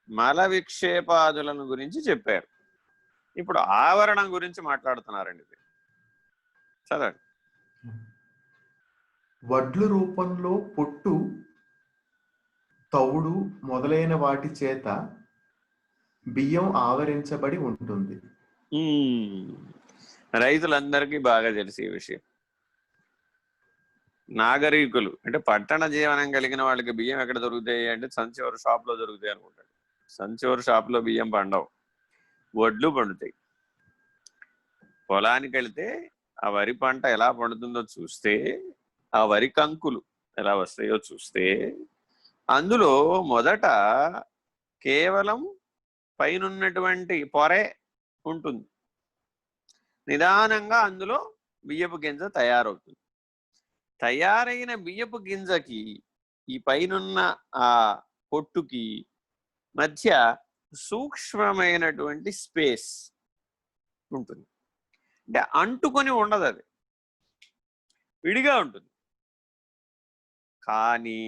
మల విక్షేపాదులను గురించి చెప్పారు. ఇప్పుడు ఆవరణం గురించి మాట్లాడుతున్నారండి. చదవండి. వడ్లు రూపంలో పొట్టు, తౌడు మొదలైన వాటి చేత బియ్యం ఆవరించబడి ఉంటుంది. రైతులందరికీ బాగా తెలిసి ఈ విషయం. నాగరికులు అంటే పట్టణ జీవనం కలిగిన వాళ్ళకి బియ్యం ఎక్కడ దొరుకుతాయి అంటే సంచివర షాప్ లో దొరుకుతాయి అనుకుంటాడు. సంచివర షాప్ లో బియ్యం పండవు, వడ్లు పండుతాయి. పొలానికి వెళితే ఆ వరి పంట ఎలా పండుతుందో చూస్తే, ఆ వరి కంకులు ఎలా వస్తాయో చూస్తే, అందులో మొదట కేవలం పైనున్నటువంటి పొరే ఉంటుంది. నిదానంగా అందులో బియ్యపు గింజ తయారవుతుంది. తయారైన బియ్యపు గింజకి ఈ పైనున్న ఆ పొట్టుకి మధ్య సూక్ష్మమైనటువంటి స్పేస్ ఉంటుంది. అంటే అంటుకొని ఉండదు, అది విడిగా ఉంటుంది. కానీ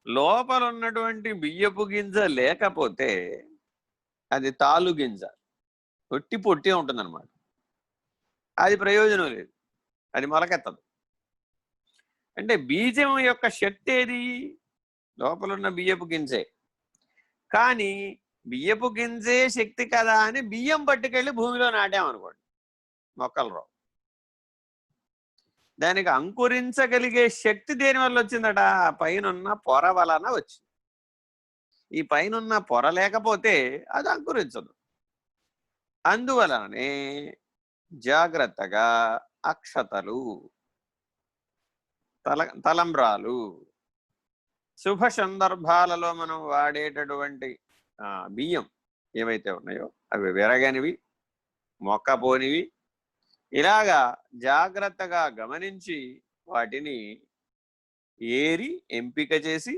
లోపల ఉన్నటువంటి బియ్యపు గింజ లేకపోతే అది తాలు గింజ, పొట్టి పొట్టి ఉంటుంది అనమాట. అది ప్రయోజనం లేదు, అది మొలకెత్తదు. అంటే బీజం యొక్క శక్తి ఏది? లోపలున్న బియ్యపు గింజే. కానీ బియ్యపు గింజే శక్తి కదా అని బియ్యం పట్టుకెళ్ళి భూమిలో నాటామనుకోండి, మొక్కలు రావు. దానికి అంకురించగలిగే శక్తి దేని వల్ల వచ్చిందట? పైనున్న పొర వలన వచ్చింది. ఈ పైనున్న పొర లేకపోతే అది అంకురించదు. అందువలనే జాగ్రత్తగా అక్షతలు, తలంబ్రాలు, శుభ సందర్భాలలో మనం వాడేటటువంటి బియ్యం ఏవైతే ఉన్నాయో అవి విరగనివి, మొక్కపోనివి, ఇలాగా జాగ్రత్తగా గమనించి వాటిని ఏరి ఎంపిక చేసి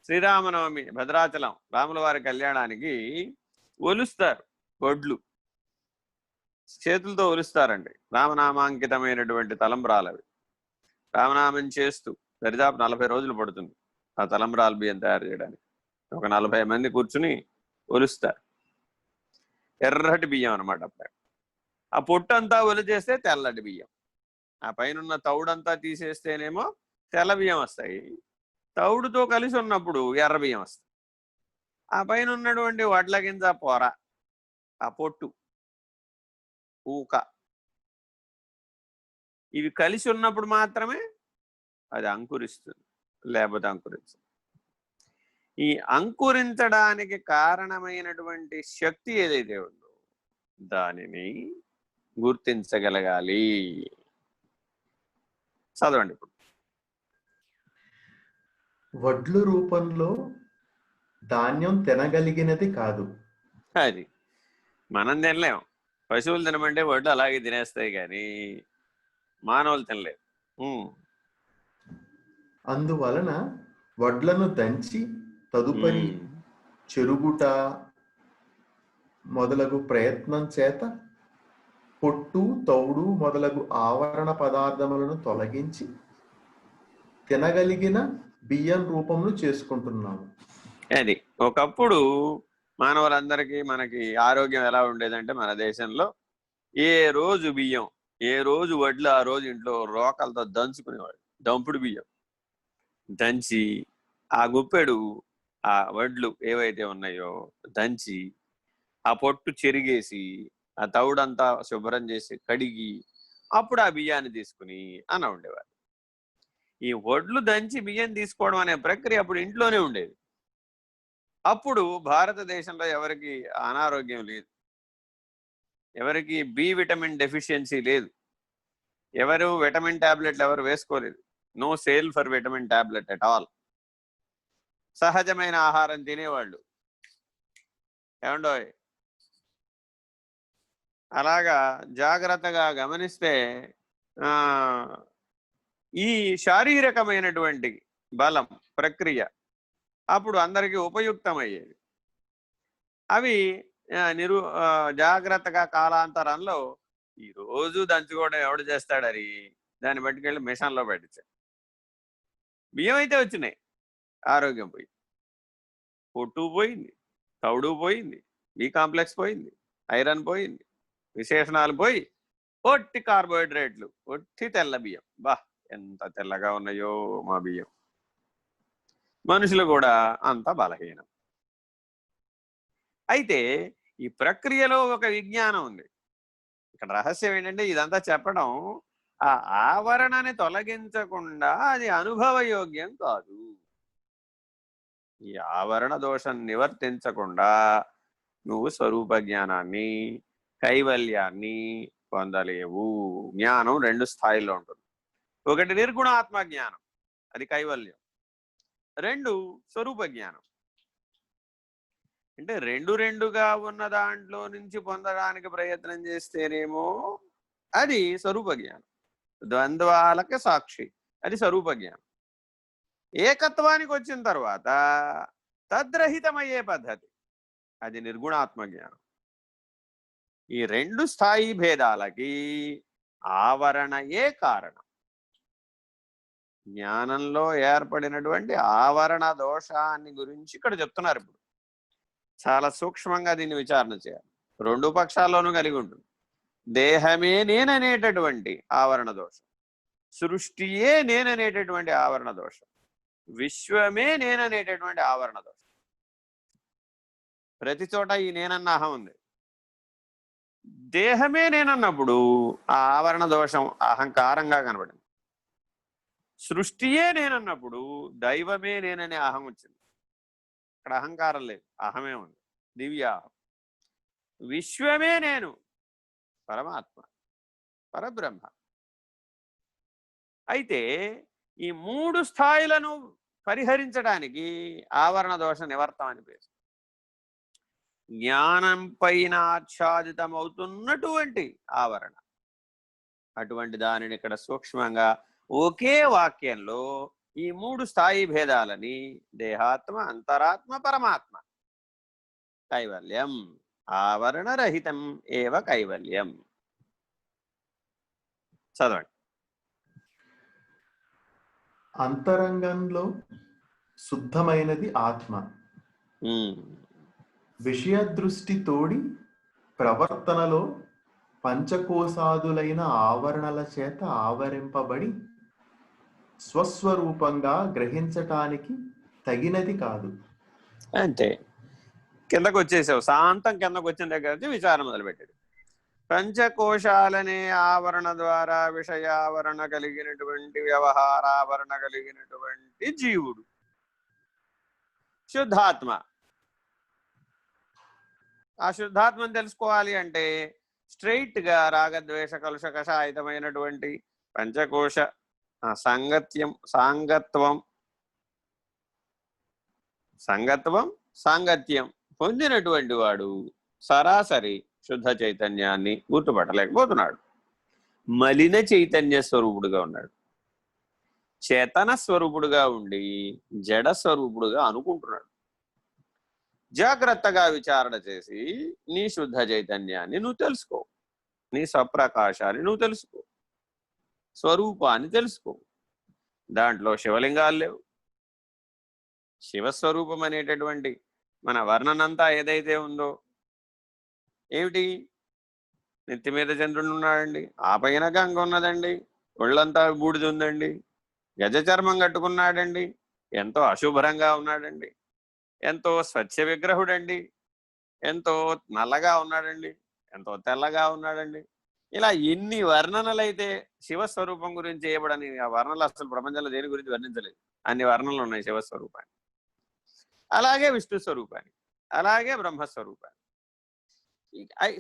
శ్రీరామనవమి భద్రాచలం రాముల వారి కళ్యాణానికి ఒలుస్తారు. వడ్లు చేతులతో ఒలుస్తారండి. రామనామాంకితమైనటువంటి తలంబ్రాలవి. రామనామం చేస్తూ దరిదాపు 40 రోజులు పడుతుంది ఆ తలంబ్రాల బియ్యం తయారు చేయడానికి. ఒక 40 మంది కూర్చుని ఒలుస్తారు. ఎర్రటి బియ్యం అనమాట. అప్పుడు ఆ పొట్టు అంతా ఒలిచేస్తే తెల్లటి బియ్యం, ఆ పైన తౌడంతా తీసేస్తేనేమో తెల్ల బియ్యం వస్తాయి. తౌడుతో కలిసి ఉన్నప్పుడు ఎర్ర బియ్యం వస్తాయి. ఆ పైన ఉన్నటువంటి వడ్ల గింజ పొర, ఆ పొట్టు, ఊక, ఇవి కలిసి ఉన్నప్పుడు మాత్రమే అది అంకురిస్తుంది, లేకపోతే అంకురించదు. ఈ అంకురించడానికి కారణమైనటువంటి శక్తి ఏదైతే ఉందో దానిని గుర్తించగలగాలి. చదవండి ఇప్పుడు. వడ్లు రూపంలో ధాన్యం తినగలిగినది కాదు. అది మనం తినలేం. పశువులు తినమంటే వడ్లు అలాగే తినేస్తాయి, కానీ మానవులు తినలేరు. అందువలన వడ్లను దంచి తదుపరి చెరుగుట మొదలగు ప్రయత్నం చేత పొట్టు, తౌడు మొదలగు ఆవరణ పదార్థములను తొలగించి తినగలిగిన బియ్యం రూపమును చేసుకుంటున్నాము. అది ఒకప్పుడు మానవులందరికీ మనకి ఆరోగ్యం ఎలా ఉండేదంటే, మన దేశంలో ఏ రోజు బియ్యం, ఏ రోజు వడ్లు ఆ రోజు ఇంట్లో రోకలతో దంచుకునేవాడు. దంపుడు బియ్యం దంచి ఆ గుప్పెడు ఆ వడ్లు ఏవైతే ఉన్నాయో దంచి ఆ పొట్టు చెరిగేసి ఆ తౌడంతా శుభ్రం చేసి కడిగి అప్పుడు ఆ బియ్యాన్ని తీసుకుని అన్న ఉండేవారు. ఈ వడ్లు దంచి బియ్యం తీసుకోవడం అనే ప్రక్రియ అప్పుడు ఇంట్లోనే ఉండేది. అప్పుడు భారతదేశంలో ఎవరికి అనారోగ్యం లేదు, ఎవరికి బి విటమిన్ డెఫిషియన్సీ లేదు, ఎవరు విటమిన్ టాబ్లెట్లు ఎవరు వేసుకోలేదు. No sale for vitamin tablet at all. సహజమైన ఆహారం తినేవాళ్ళు. ఏమండోయ్, అలాగా జాగ్రత్తగా గమనిస్తే ఈ శారీరకమైనటువంటి బలం ప్రక్రియ అప్పుడు అందరికీ ఉపయుక్తమయ్యేది. అవి జాగ్రత్తగా కాలాంతరంలో ఈరోజు దంచుకోవడం ఎవడు చేస్తాడని దాన్ని బట్టుకెళ్ళి మిషన్లో పెట్టించాడు. బియ్యం అయితే వచ్చినాయి, ఆరోగ్యం పోయింది, పొట్టు పోయింది, తౌడు పోయింది, బి కాంప్లెక్స్ పోయింది, ఐరన్ పోయింది, విశేషణాలు పోయి ఒట్టి కార్బోహైడ్రేట్లు, ఒట్టి తెల్ల బియ్యం. బా ఎంత తెల్లగా ఉన్నాయో మా బియ్యం. మనుషులు కూడా అంత బలహీనం. అయితే ఈ ప్రక్రియలో ఒక విజ్ఞానం ఉంది. ఇక్కడ రహస్యం ఏంటంటే, ఇదంతా చెప్పడం ఆ ఆవరణని తొలగించకుండా అది అనుభవయోగ్యం కాదు. ఈ ఆవరణ దోషం నివర్తించకుండా నువ్వు స్వరూప జ్ఞానాన్ని, కైవల్యాన్ని పొందలేవు. జ్ఞానం రెండు స్థాయిలో ఉంటుంది. ఒకటి నిర్గుణాత్మ జ్ఞానం, అది కైవల్యం. రెండు స్వరూప జ్ఞానం, అంటే రెండుగా ఉన్న దాంట్లో నుంచి పొందడానికి ప్రయత్నం చేస్తేనేమో అది స్వరూప జ్ఞానం. ద్వంద్వాలకి సాక్షి, అది స్వరూప జ్ఞానం. ఏకత్వానికి వచ్చిన తర్వాత తద్రహితమయ్యే పద్ధతి, అది నిర్గుణాత్మ జ్ఞానం. ఈ రెండు స్థాయి భేదాలకి ఆవరణయే కారణం. జ్ఞానంలో ఏర్పడినటువంటి ఆవరణ దోషాన్ని గురించి ఇక్కడ చెప్తున్నారు. ఇప్పుడు చాలా సూక్ష్మంగా దీన్ని విచారణ చేయాలి. రెండు పక్షాల్లోనూ కలిగి ఉంటుంది. దేహమే నేననేటటువంటి ఆవరణ దోషం, సృష్టియే నేననేటటువంటి ఆవరణ దోషం, విశ్వమే నేననేటటువంటి ఆవరణ దోషం. ప్రతి చోట ఈ నేనన్న అహం ఉంది. దేహమే నేనన్నప్పుడు ఆ ఆవరణ దోషం అహంకారంగా కనబడింది. సృష్టియే నేనన్నప్పుడు దైవమే నేననే అహం వచ్చింది. ఇక్కడ అహంకారం లేదు, అహమే ఉంది, దివ్యాహం. విశ్వమే నేను, పరమాత్మ, పరబ్రహ్మ. అయితే ఈ మూడు స్థాయిలను పరిహరించడానికి ఆవరణ దోష నివర్తం అని పేరు. జ్ఞానం పైన ఆచ్ఛాదితమవుతున్నటువంటి ఆవరణ, అటువంటి దానిని ఇక్కడ సూక్ష్మంగా ఒకే వాక్యంలో ఈ మూడు స్థాయి భేదాలని దేహాత్మ, అంతరాత్మ, పరమాత్మ, కైవల్యం, ఆవరణరహితం ఏవ కైవల్యం. చదవండి. అంతరంగంలో శుద్ధమైనది ఆత్మ. విషయ దృష్టి తోడి ప్రవర్తనలో పంచకోశాదులైన ఆవరణల చేత ఆవరింపబడి స్వస్వరూపంగా గ్రహించటానికి తగినది కాదు. అంతే. కిందకు వచ్చేసావు, శాంతం కిందకు వచ్చిన దగ్గర నుంచి విచారం మొదలుపెట్టాడు. పంచకోశాలనే ఆవరణ ద్వారా విషయావరణ కలిగినటువంటి వ్యవహారావరణ కలిగినటువంటి జీవుడు శుద్ధాత్మ. ఆ శుద్ధాత్మను తెలుసుకోవాలి అంటే స్ట్రైట్ గా రాగద్వేష కలుష కషాయితమైనటువంటి పంచకోశ సాంగత్యం పొందినటువంటి వాడు సరాసరి శుద్ధ చైతన్యాన్ని గుర్తుపట్టలేకపోతున్నాడు. మలిన చైతన్య స్వరూపుడుగా ఉన్నాడు. చేతన స్వరూపుడుగా ఉండి జడ స్వరూపుడుగా అనుకుంటున్నాడు. జాగ్రత్తగా విచారణ చేసి నీ శుద్ధ చైతన్యాన్ని నువ్వు తెలుసుకో, నీ స్వప్రకాశాన్ని నువ్వు తెలుసుకో, స్వరూపాన్ని తెలుసుకో. దాంట్లో శివలింగాలు లేవు. శివస్వరూపం అనేటటువంటి మన వర్ణనంతా ఏదైతే ఉందో ఏమిటి? నెత్తి మీద చంద్రుడు ఉన్నాడండి, ఆ పైన గంగ ఉన్నదండి, ఒళ్ళంతా బూడిద ఉందండి, గజ చర్మం కట్టుకున్నాడండి, ఎంతో అశుభ్రంగా ఉన్నాడండి, ఎంతో స్వచ్ఛ విగ్రహుడండి, ఎంతో నల్లగా ఉన్నాడండి, ఎంతో తెల్లగా ఉన్నాడండి. ఇలా ఎన్ని వర్ణనలైతే శివస్వరూపం గురించి చేయబడని ఆ వర్ణనలు అసలు ప్రపంచంలో దేని గురించి వర్ణించలేదు. అన్ని వర్ణనలు ఉన్నాయి శివస్వరూపాన్ని. అలాగే విష్ణు స్వరూపాన్ని, అలాగే బ్రహ్మస్వరూపాన్ని.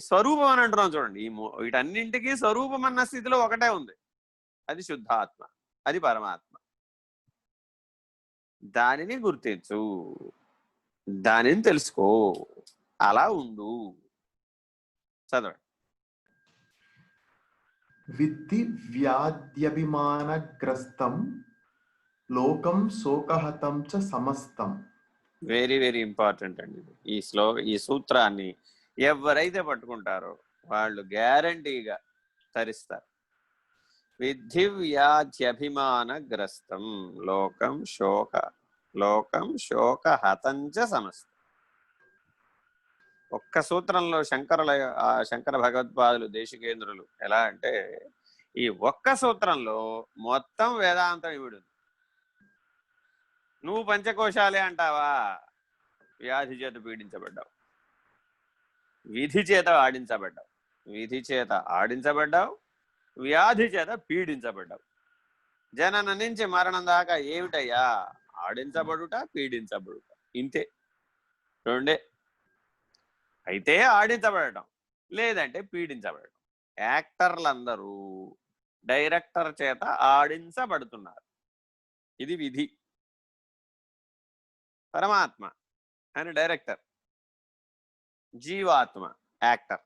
స్వరూపం అని అంటున్నాం చూడండి. వీటన్నింటికీ స్వరూపం అన్న స్థితిలో ఒకటే ఉంది, అది శుద్ధాత్మ, అది పరమాత్మ. దానిని గుర్తించు, దానిని తెలుసుకో, అలా ఉండు. చదవండి. విద్ధి వ్యాధ్యభిమానగ్రస్తం లోకం శోకహతం చ సమస్తం. వెరీ వెరీ ఇంపార్టెంట్ అండి. ఈ సూత్రాన్ని ఎవరైతే పట్టుకుంటారో వాళ్ళు గ్యారంటీగా తరిస్తారు. విద్ధి వ్యాధ్యభిమానగ్రస్తం లోకం శోకహతంచ సమస్తం. ఒక్క సూత్రంలో శంకర భగవత్పాదులు దేశికేంద్రులు ఎలా అంటే ఈ ఒక్క సూత్రంలో మొత్తం వేదాంతం ఇవిడు. నువ్వు పంచకోశాలే అంటావా? వ్యాధి చేత పీడించబడ్డావు, విధి చేత ఆడించబడ్డావు, వ్యాధి చేత పీడించబడ్డావు. జనన నుంచి మరణం దాకా ఏమిటయ్యా? ఆడించబడుట, పీడించబడుట, ఇంతే, రెండే. అయితే ఆడించబడటం, లేదంటే పీడించబడటం. యాక్టర్లందరూ డైరెక్టర్ చేత ఆడించబడుతున్నారు. ఇది విధి. పరమాత్మ అని డైరెక్టర్, జీవాత్మ యాక్టర్.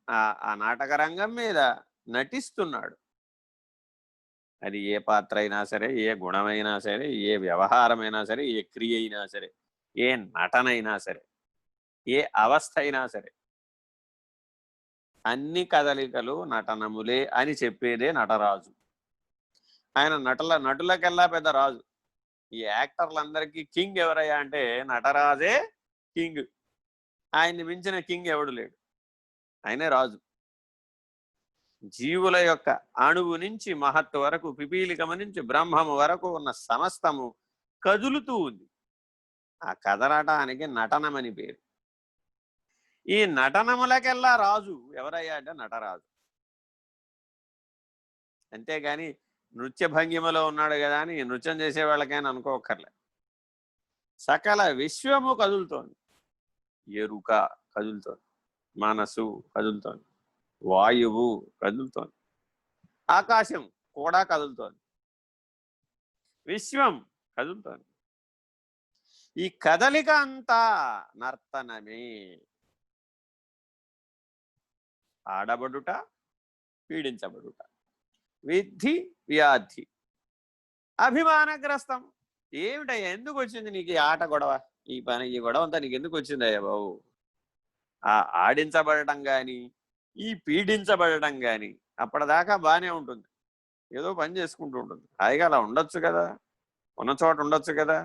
ఆ నాటక రంగం మీద నటిస్తున్నాడు. అది ఏ పాత్ర అయినా సరే, ఏ గుణమైనా సరే, ఏ వ్యవహారమైనా సరే, ఏ క్రియ అయినా సరే, ఏ నటనైనా సరే, ఏ అవస్థ అయినా సరే, అన్ని కదలికలు నటనములే అని చెప్పేదే నటరాజు. ఆయన నటులకెల్లా పెద్ద రాజు. ఈ యాక్టర్లందరికీ కింగ్ ఎవరయ్యా అంటే నటరాజే కింగ్. ఆయన్ని మించిన కింగ్ ఎవడు లేడు, ఆయనే రాజు. జీవుల యొక్క అణువు నుంచి మహత్తు వరకు, పిపీలికము నుంచి బ్రహ్మము వరకు ఉన్న సమస్తము కదులుతూ ఉంది. ఆ కదలటానికి నటనమని పేరు. ఈ నటనములకెల్లా రాజు ఎవరయ్యా అంటే నటరాజు. అంతేగాని నృత్య భంగిమలో ఉన్నాడు కదా అని నృత్యం చేసే వాళ్ళకైనా అనుకోకర్లే. సకల విశ్వము కదులుతోంది. ఎరుక కదులుతోంది, మనసు కదులుతోంది, వాయువు కదులుతోంది, ఆకాశం కూడా కదులుతోంది, విశ్వం కదులుతోంది. ఈ కదలిక అంతా నర్తనమే. ఆడబడుట, పీడించబడుట. విద్ధి వ్యాధి అభిమానగ్రస్తం. ఏమిటయ్యా, ఎందుకు వచ్చింది నీకు ఈ ఆట గొడవ, ఈ గొడవ అంతా నీకు ఎందుకు వచ్చిందయ్యా బాబు? ఆ ఆడించబడటం కానీ, ఈ పీడించబడటం కానీ అప్పటిదాకా బాగానే ఉంటుంది, ఏదో పని చేసుకుంటూ ఉంటుంది, హాయిగా అలా ఉండొచ్చు కదా, ఉన్న చోట ఉండొచ్చు కదా.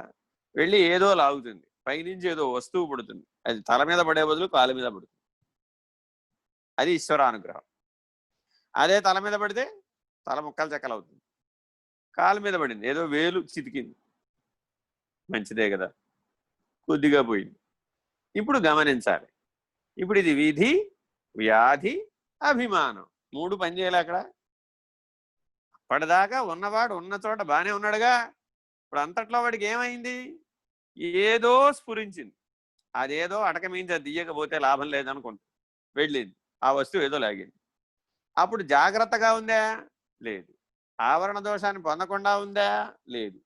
వెళ్ళి ఏదో లాగుతుంది, పైనుంచి ఏదో వస్తువు పడుతుంది, అది తల మీద పడే బదులు కాళ్ళ మీద పడుతుంది. అది ఈశ్వరానుగ్రహం. అదే తల మీద పడితే తల ముక్కలు చెక్కలు అవుతుంది. కాళ్ళ మీద పడింది, ఏదో వేలు చితికింది, మంచిదే కదా. కొద్దిగా పోయింది. ఇప్పుడు గమనించాలి. ఇప్పుడు ఇది విధి, వ్యాధి, అభిమానం 3 పనిచేయాలి అక్కడ. అప్పటిదాకా ఉన్నవాడు ఉన్న చోట బాగానే ఉన్నాడుగా. ఇప్పుడు అంతట్లో వాడికి ఏమైంది? ఏదో స్ఫురించింది. అదేదో అటకమించి అది తీయకపోతే లాభం లేదనుకుంటా వెళ్ళింది. ఆ వస్తువు ఏదో లాగింది. అప్పుడు జాగ్రత్తగా ఉందా? లేదు. ఆవరణ దోషాన్ని పొందకుండా ఉందా? లేదు.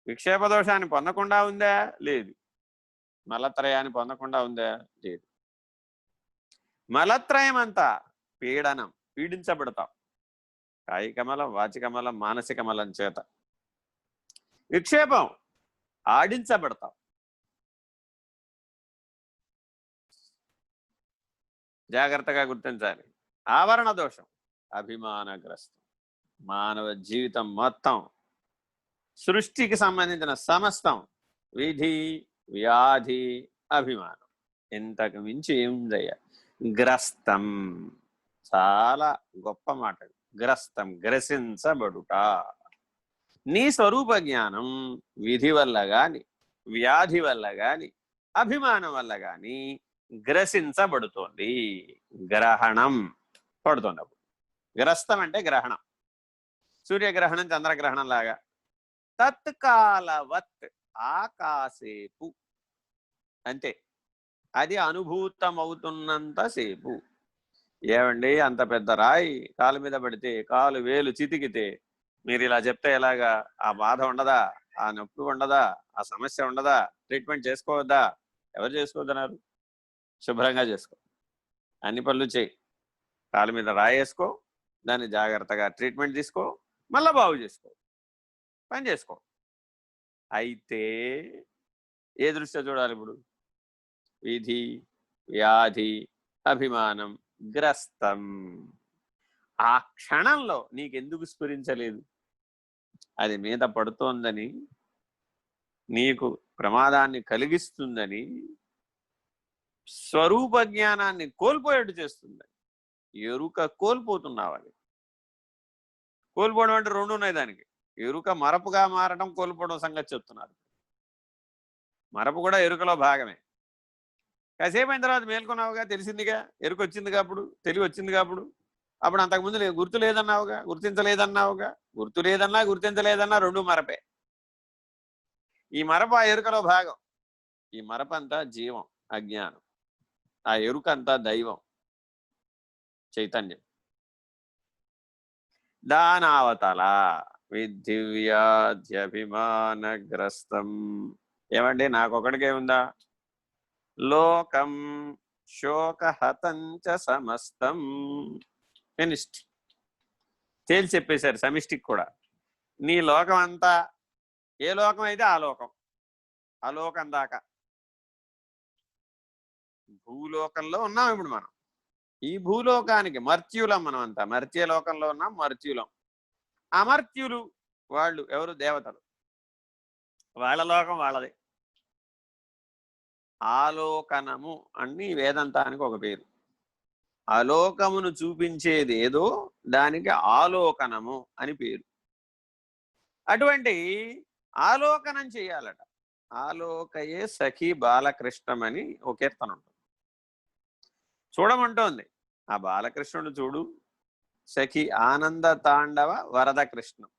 విక్షేప దోషాన్ని పొందకుండా ఉందా? లేదు. మలత్రయాన్ని పొందకుండా ఉందా? లేదు. మలత్రయం అంతా పీడనం, పీడించబడతాం కాయికమలం, వాచికమలం, మానసికమలం చేత. విక్షేపం ఆడించబడతాం. జాగ్రత్తగా గుర్తించాలి. ఆవరణ దోషం అభిమానగ్రస్తం. మానవ జీవితం మొత్తం, సృష్టికి సంబంధించిన సమస్తం విధి, వ్యాధి, అభిమానం. ఇంతకు మించి ఏముందయ్యా? గ్రస్తం. చాలా గొప్ప మాట. గ్రస్తం, గ్రసించబడుట. నీ స్వరూప జ్ఞానం విధి వల్ల గాని, వ్యాధి వల్ల గాని, అభిమానం వల్ల గాని గ్రసించబడుతోంది. గ్రహణం పడుతుంది. అప్పుడు గ్రస్తం అంటే గ్రహణం. సూర్యగ్రహణం, చంద్రగ్రహణం లాగా. తత్కాలవత్, ఆకాసేపు అంతే. అది అనుభూతమవుతున్నంతసేపు. ఏమండి, అంత పెద్ద రాయి కాలు మీద పడితే, కాలు వేలు చితికితే మీరు ఇలా చెప్తే ఎలాగా? ఆ బాధ ఉండదా? ఆ నొప్పి ఉండదా? ఆ సమస్య ఉండదా? ట్రీట్మెంట్ చేసుకోవద్దా? ఎవరు చేసుకోవద్దన్నారు? శుభ్రంగా చేసుకో. అన్ని పనులు చేయి. కాలు మీద రాయేసుకో, దాన్ని జాగ్రత్తగా ట్రీట్మెంట్ తీసుకో, మళ్ళా బాగు చేసుకో, పని చేసుకో. అయితే ఏ దృష్ట్యా చూడాలి ఇప్పుడు? విధి, వ్యాధి, అభిమానం, గ్రస్తం. ఆ క్షణంలో నీకెందుకు స్ఫురించలేదు? అది మీద పడుతోందని, నీకు ప్రమాదాన్ని కలిగిస్తుందని, స్వరూప జ్ఞానాన్ని కోల్పోయేట్టు చేస్తుందని ఎరుక కోల్పోతున్నావని. కోల్పోవడం అంటే 2 ఉన్నాయి దానికి. ఎరుక మరపుగా మారడం, కోల్పోవడం సంగతి చెప్తున్నారు. మరపు కూడా ఎరుకలో భాగమే. కాసేపు అయిన తర్వాత మేల్కొన్నావుగా, తెలిసిందిగా, ఎరుక వచ్చిందిగా, అప్పుడు తెలివి వచ్చిందిగా. అప్పుడు అంతకుముందు గుర్తు లేదన్నావుగా, గుర్తించలేదన్నావుగా. గుర్తు లేదన్నా గుర్తించలేదన్నా 2 మరపే. ఈ మరపు ఆ ఎరుకలో భాగం. ఈ మరపంతా జీవం, అజ్ఞానం. ఆ ఎరుకంతా దైవం, చైతన్యం. దానావతల విధివ్యాధ్యభిమానగ్రస్తం. ఏమండి, నాకొకడికే ఉందా? లోకం శోకహతంచ సమస్తం. ఫినిష్డ్. తేల్చి చెప్పేశారు సమిష్టికి కూడా. నీ లోకం అంతా ఏ లోకం అయితే ఆ లోకం, అలోకం దాకా. భూలోకంలో ఉన్నాం ఇప్పుడు మనం. ఈ భూలోకానికి మర్త్యులం మనం అంతా. మర్త్యలోకంలో ఉన్నాం, మర్త్యులం. అమర్త్యులు వాళ్ళు ఎవరు? దేవతలు. వాళ్ళ లోకం వాళ్ళదే. ఆలోకనము అని వేదంతానికి ఒక పేరు. అలోకమును చూపించేది ఏదో దానికి ఆలోకనము అని పేరు. అటువంటి ఆలోకనం చేయాలట. ఆలోకయే సఖి బాలకృష్ణమని ఒక కీర్తన ఉంటుంది. చూడమంటోంది. ఆ బాలకృష్ణుడు చూడు, సఖి ఆనంద తాండవ వరద కృష్ణం.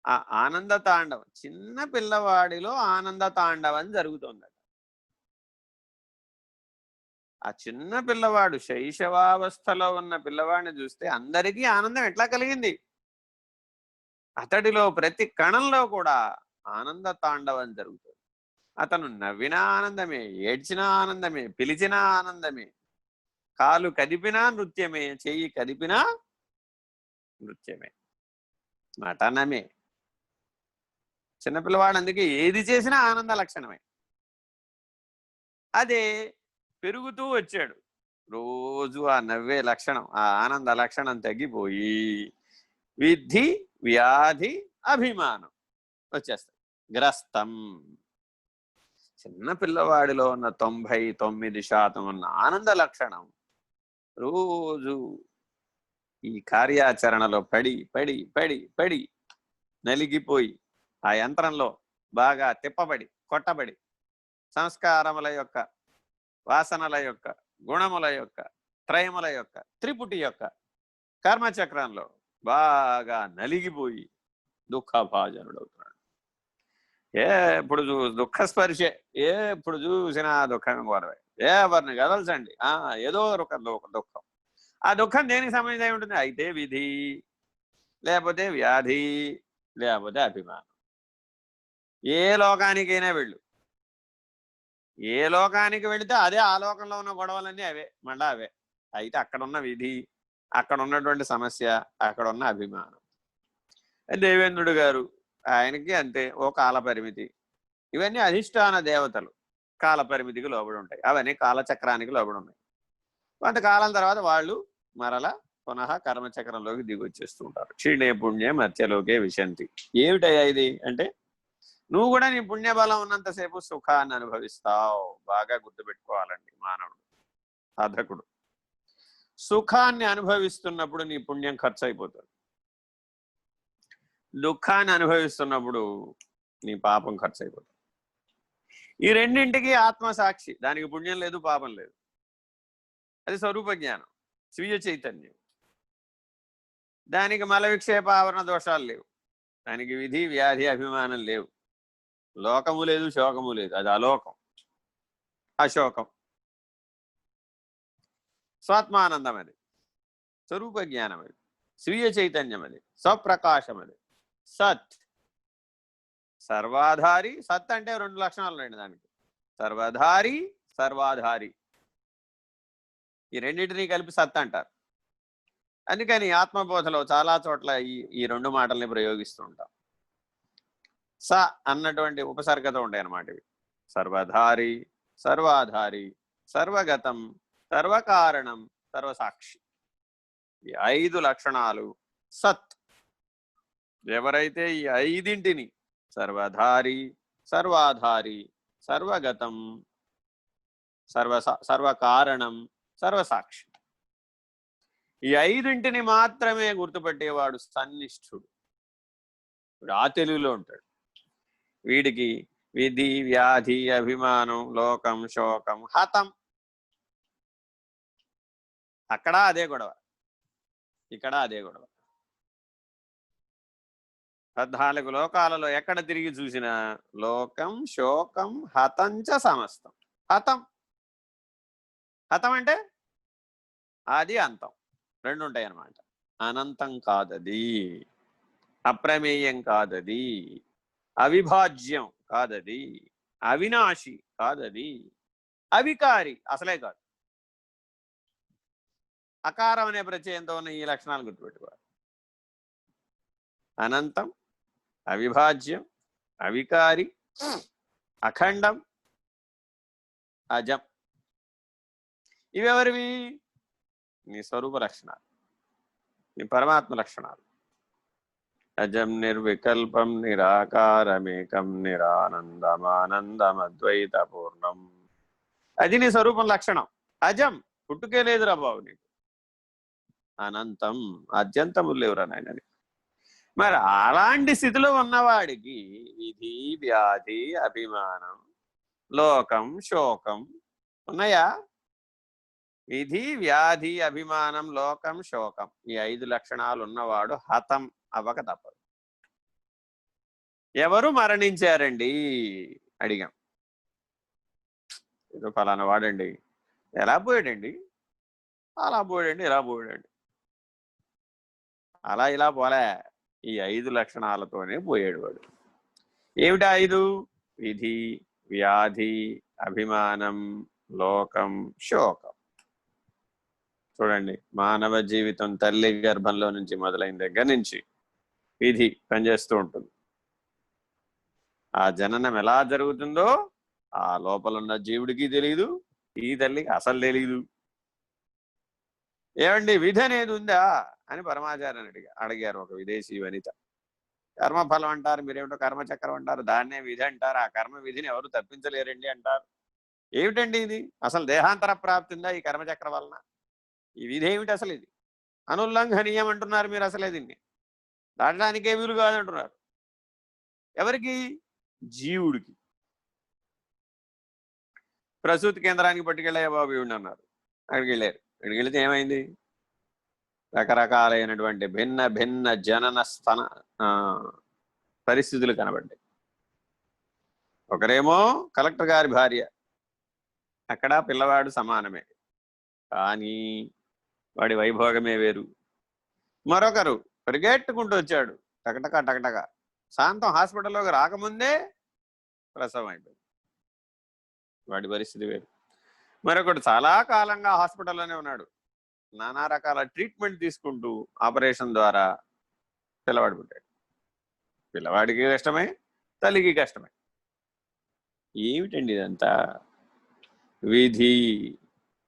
ఆ ఆనంద తాండవం, చిన్న పిల్లవాడిలో ఆనంద తాండవం జరుగుతోందట. ఆ చిన్న పిల్లవాడు, శైశవావస్థలో ఉన్న పిల్లవాడిని చూస్తే అందరికీ ఆనందం ఎట్లా కలిగింది? అతడిలో ప్రతి కణంలో కూడా ఆనంద తాండవం జరుగుతుంది. అతను నవ్వినా ఆనందమే, ఏడ్చినా ఆనందమే, పిలిచినా ఆనందమే, కాలు కదిపినా నృత్యమే, చెయ్యి కదిపినా నృత్యమే, నటనమే. చిన్నపిల్లవాడు అందుకే ఏది చేసినా ఆనంద లక్షణమే. అదే పెరుగుతూ వచ్చాడు, రోజు ఆ నవ్వే లక్షణం, ఆ ఆనంద లక్షణం తగ్గిపోయి విద్ధి, వ్యాధి, అభిమానం వచ్చేస్తాయి. గ్రస్తం. చిన్న పిల్లవాడిలో ఉన్న 99% ఉన్న ఆనంద లక్షణం రోజు ఈ కార్యాచరణలో పడి పడి పడి పడి నలిగిపోయి ఆ యంత్రంలో బాగా తిప్పబడి కొట్టబడి సంస్కారముల యొక్క, వాసనల యొక్క, గుణముల యొక్క, త్రయముల యొక్క, త్రిపుటి యొక్క కర్మచక్రంలో బాగా నలిగిపోయి దుఃఖభాజనుడవుతున్నాడు. ఎప్పుడు దుఃఖస్పర్శే, ఎప్పుడు చూసినా దుఃఖం గొడవే, ఎవరిని కదల్చండి ఏదో ఒక దుఃఖం. ఆ దుఃఖం దేనికి సంబంధించి ఉంటుంది? అయితే విధి, లేకపోతే వ్యాధి, లేకపోతే అభిమానం. ఏ లోకానికైనా వెళ్ళు, ఏ లోకానికి వెళితే అదే ఆ లోకంలో ఉన్న గొడవలన్నీ అవే, మళ్ళా అవే. అయితే అక్కడున్న విధి, అక్కడ ఉన్నటువంటి సమస్య, అక్కడ ఉన్న అభిమానం. దేవేంద్రుడు గారు ఆయనకి అంతే, ఓ కాల పరిమితి. ఇవన్నీ అధిష్టాన దేవతలు కాల పరిమితికి లోబడి ఉంటాయి, అవన్నీ కాలచక్రానికి లోబడి ఉన్నాయి. కొంతకాలం తర్వాత వాళ్ళు మరలా పునః కర్మచక్రంలోకి దిగొచ్చేస్తూ ఉంటారు. క్షీణే పుణ్యే మత్స్యలోకే విశంతి. ఏమిటయ్యా ఇది అంటే, నువ్వు కూడా నీ పుణ్యబలం ఉన్నంతసేపు సుఖాన్ని అనుభవిస్తావు. బాగా గుర్తుపెట్టుకోవాలండి మానవుడు, సాధకుడు. సుఖాన్ని అనుభవిస్తున్నప్పుడు నీ పుణ్యం ఖర్చు అయిపోతుంది, దుఃఖాన్ని అనుభవిస్తున్నప్పుడు నీ పాపం ఖర్చు అయిపోతుంది. ఈ రెండింటికి ఆత్మసాక్షి, దానికి పుణ్యం లేదు, పాపం లేదు. అది స్వరూప జ్ఞానం, స్వీయ చైతన్యం. దానికి మల విక్షేప ఆవరణ దోషాలు లేవు, దానికి విధి, వ్యాధి, అభిమానం లేవు. లోకము లేదు, శోకము లేదు, అది అలోకం, అశోకం. స్వాత్మానందం అది, స్వరూప జ్ఞానం అది, స్వీయ చైతన్యం అది, స్వప్రకాశం అది, సత్. సర్వాధారి, సత్ అంటే రెండు లక్షణాలు ఉన్నాయి దానికి, సర్వధారి, సర్వాధారి. ఈ రెండింటినీ కలిపి సత్ అంటారు. అందుకని ఆత్మబోధలో చాలా చోట్ల ఈ రెండు మాటల్ని ప్రయోగిస్తూ ఉంటాం. స అన్నటువంటి ఉపసర్గతో ఉంటాయి అన్నమాట ఇవి. సర్వధారి, సర్వాధారి, సర్వగతం, సర్వకారణం, సర్వసాక్షి. ఈ 5 లక్షణాలు సత్. ఎవరైతే ఈ 5ంటిని సర్వధారి, సర్వాధారి, సర్వగతం, సర్వకారణం, సర్వసాక్షి, ఈ 5ంటిని మాత్రమే గుర్తుపెట్టేవాడు సన్నిష్ఠుడు. ఇప్పుడు ఆ తెలుగులో ఉంటాడు. వీడికి విధి, వ్యాధి, అభిమానం, లోకం, శోకం, హతం. అక్కడ అదే గొడవ, ఇక్కడ అదే గొడవ. 14 లోకాలలో ఎక్కడ తిరిగి చూసినా లోకం, శోకం, హతంచ సమస్తం. హతం, హతం అంటే ఆది అంతం రెండు ఉంటాయి అన్నమాట. అనంతం కాదది, అప్రమేయం కాదది, అవిభాజ్యం కాదది, అవినాశి కాదది, అవికారి అసలే కాదు. అకారం అనే ప్రత్యయంతో ఉన్న ఈ లక్షణాలు గుర్తుపెట్టుకోవాలి. అనంతం, అవిభాజ్యం, అవికారి, అఖండం, అజం. ఇవెవరివి? నీ స్వరూప లక్షణాలు, నీ పరమాత్మ లక్షణాలు. అజం నిర్వికల్పం నిరాకారమేకం నిరానందమానందమద్వైత పూర్ణం. అది నీ స్వరూపం లక్షణం. అజం, పుట్టుకే లేదురా బాబు నీకు. అనంతం, అత్యంతములు లేవురా నాయనని. మరి అలాంటి స్థితిలో ఉన్నవాడికి విధి, వ్యాధి, అభిమానం, లోకం, శోకం ఉన్నాయా? విధి, వ్యాధి, అభిమానం, లోకం, శోకం, ఈ 5 లక్షణాలు ఉన్నవాడు హతం అవ్వక తప్పదు. ఎవరు మరణించారండి అడిగాం. ఏదో ఫలానా వాడండి, ఎలా పోయాడండి, అలా పోయాడండి, ఇలా పోయాడండి. అలా ఇలా పోలే, ఈ 5 లక్షణాలతోనే పోయాడు వాడు. ఏమిటా 5? విధి, వ్యాధి, అభిమానం, లోకం, శోకం. చూడండి, మానవ జీవితం తల్లి గర్భంలో నుంచి మొదలైన దగ్గర నుంచి విధి పనిచేస్తూ ఉంటుంది. ఆ జననం ఎలా జరుగుతుందో ఆ లోపల ఉన్న జీవుడికి తెలియదు, ఈ తల్లికి అసలు తెలియదు. ఏమండి విధి అనేది ఉందా అని పరమాచార్యని అడిగారు ఒక విదేశీ వనిత. కర్మఫలం అంటారు, మీరేమిటో కర్మచక్రం అంటారు, దాన్నే విధి అంటారు. ఆ కర్మ విధిని ఎవరు తప్పించలేరండి అంటారు. ఏమిటండి ఇది? అసలు దేహాంతర ప్రాప్తి ఉందా ఈ కర్మచక్రం వలన? ఈ విధి ఏమిటి అసలు? ఇది అనుల్లంఘనీయం అంటున్నారు మీరు. అసలే దీన్ని దాటడానికే వీలు కాదంటున్నారు. ఎవరికి? జీవుడికి. ప్రసూతి కేంద్రానికి పట్టుకెళ్ళాయా బాబు ఇవిడిని అన్నారు. అక్కడికి వెళ్ళారు. అక్కడికి వెళితే ఏమైంది, రకరకాలైనటువంటి భిన్న భిన్న జనన స్థన పరిస్థితులు కనబడ్డాయి. ఒకరేమో కలెక్టర్ గారి భార్య, అక్కడ పిల్లవాడు సమానమే, కానీ వాడి వైభోగమే వేరు. మరొకరు పరిగెట్టుకుంటూ వచ్చాడు, టకటక టకటక, శాంతం హాస్పిటల్లోకి రాకముందే ప్రసవం అయిపోయింది, వాడి పరిస్థితి వేరు. మరొకడు చాలా కాలంగా హాస్పిటల్లోనే ఉన్నాడు, నానా రకాల ట్రీట్మెంట్ తీసుకుంటూ ఆపరేషన్ ద్వారా పిల్లవాడు పుట్టాడు. పిల్లవాడికి కష్టమే, తల్లికి కష్టమే. ఏమిటండి ఇదంతా? విధి,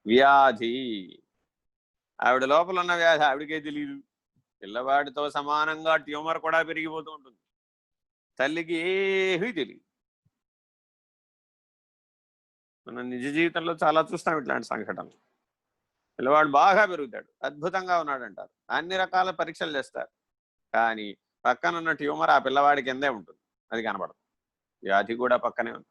వ్యాధి. ఆవిడ లోపల ఉన్న వ్యాధి ఆవిడకే తెలియదు. పిల్లవాడితో సమానంగా ట్యూమర్ కూడా పెరిగిపోతూ ఉంటుంది, తల్లికి ఏమీ తెలియదు. మనం నిజ జీవితంలో చాలా చూస్తాం ఇట్లాంటి సంఘటనలు. పిల్లవాడు బాగా పెరుగుతాడు, అద్భుతంగా ఉన్నాడు అంటారు, అన్ని రకాల పరీక్షలు చేస్తారు, కానీ పక్కనున్న ట్యూమర్ ఆ పిల్లవాడి కిందే ఉంటుంది, అది కనబడదు. వ్యాధి కూడా పక్కనే ఉంది.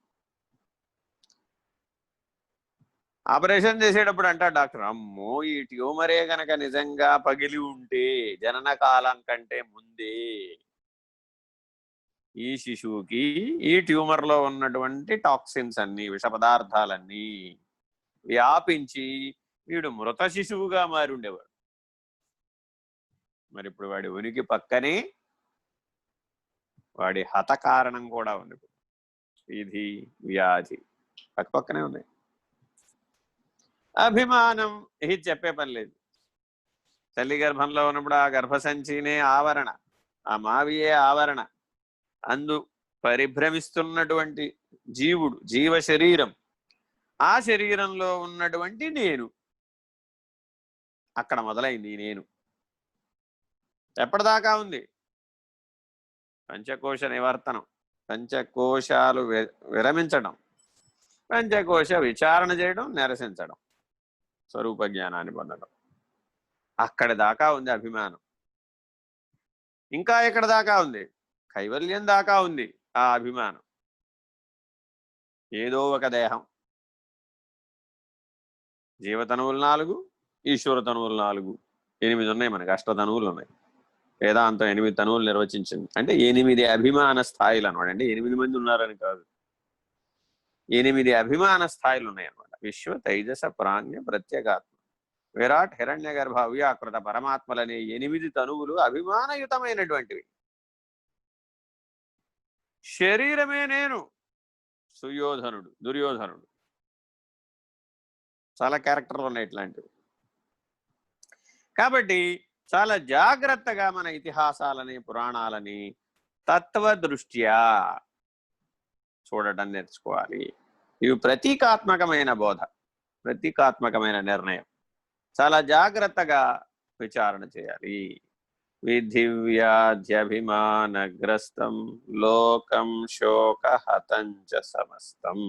ఆపరేషన్ చేసేటప్పుడు అంటాడు డాక్టర్, అమ్మో ఈ ట్యూమరే గనక నిజంగా పగిలి ఉంటే జనన కాలం కంటే ముందే ఈ శిశువుకి ఈ ట్యూమర్ లో ఉన్నటువంటి టాక్సిన్స్ అన్ని, విష పదార్థాలన్నీ వ్యాపించి వీడు మృత శిశువుగా మారి ఉండేవాడు. మరి ఇప్పుడు వాడి ఉనికి పక్కనే వాడి హత కారణం కూడా ఉంది. విధి, వ్యాధి పక్కనే ఉన్నాయి. అభిమానం ఇది చెప్పే పని లేదు. తల్లి గర్భంలో ఉన్నప్పుడు ఆ గర్భసంచినే ఆవరణ, ఆ మావియే ఆవరణ, అందు పరిభ్రమిస్తున్నటువంటి జీవుడు, జీవ శరీరం, ఆ శరీరంలో ఉన్నటువంటి నేను, అక్కడ మొదలైంది నేను. ఎప్పటిదాకా ఉంది? పంచకోశ నివర్తనం, పంచకోశాలు విరమించడం, పంచకోశ విచారణ చేయడం, నిరసించడం, స్వరూప జ్ఞానాన్ని పొందడం. అక్కడి దాకా ఉంది అభిమానం. ఇంకా ఎక్కడ దాకా ఉంది? కైవల్యం దాకా ఉంది ఆ అభిమానం. ఏదో ఒక దేహం, జీవతనువులు 4, ఈశ్వర తనువులు 4, 8 ఉన్నాయి మనకి. అష్టతనువులు ఉన్నాయి. వేదాంతం 8 తనువులు నిర్వచించింది. అంటే 8 అభిమాన స్థాయిలు అనమాట. అంటే 8 మంది ఉన్నారని కాదు, 8 అభిమాన స్థాయిలు ఉన్నాయన్నమాట. విశ్వ, తైజస, ప్రాజ్ఞ, ప్రత్యేగాత్మ, విరాట్, హిరణ్య గర్భ, అవ్యాకృత పరమాత్మలనే 8 తనువులు అభిమానయుతమైనటువంటివి. శరీరమే నేను. సుయోధనుడు, దుర్యోధనుడు, చాలా క్యారెక్టర్లు ఉన్నాయి ఇట్లాంటివి. కాబట్టి చాలా జాగ్రత్తగా మన ఇతిహాసాలని, పురాణాలని తత్వదృష్ట్యా చూడటం నేర్చుకోవాలి. ఇవి ప్రతీకాత్మకమైన బోధ, ప్రతీకాత్మకమైన నిర్ణయం. చాలా జాగ్రత్తగా విచారణ చేయాలి. విధివ్యాధ్యభిమానగ్రస్తం లోకం శోకహతంచ సమస్తం.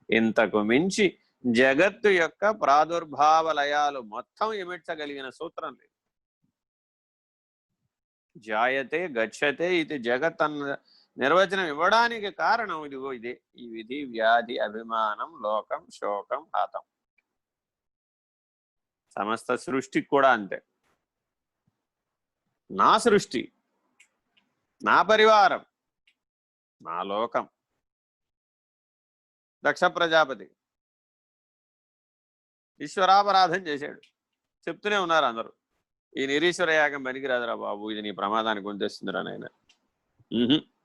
ఇంతకు మించి జగత్తు యొక్క ప్రాదుర్భావ లయాలు మొత్తం ఇమిడ్చగలిగిన సూత్రం లేదు. జాయతే గచ్చతే ఇది జగత్ అన్న నిర్వచనం ఇవ్వడానికి కారణం ఇదిగో ఇదే. ఈ విధి, వ్యాధి, అభిమానం, లోకం, శోకం, హతం. సమస్త సృష్టికి కూడా అంతే. నా సృష్టి, నా పరివారం, నా లోకం. దక్ష ప్రజాపతి ఈశ్వరాపరాధం చేశాడు. చెప్తూనే ఉన్నారు అందరూ, ఈ నిరీశ్వర యాగం పనికిరాదురా బాబు, ఇది నీ ప్రమాదానికి గుంతేస్తుందిరా నాయన.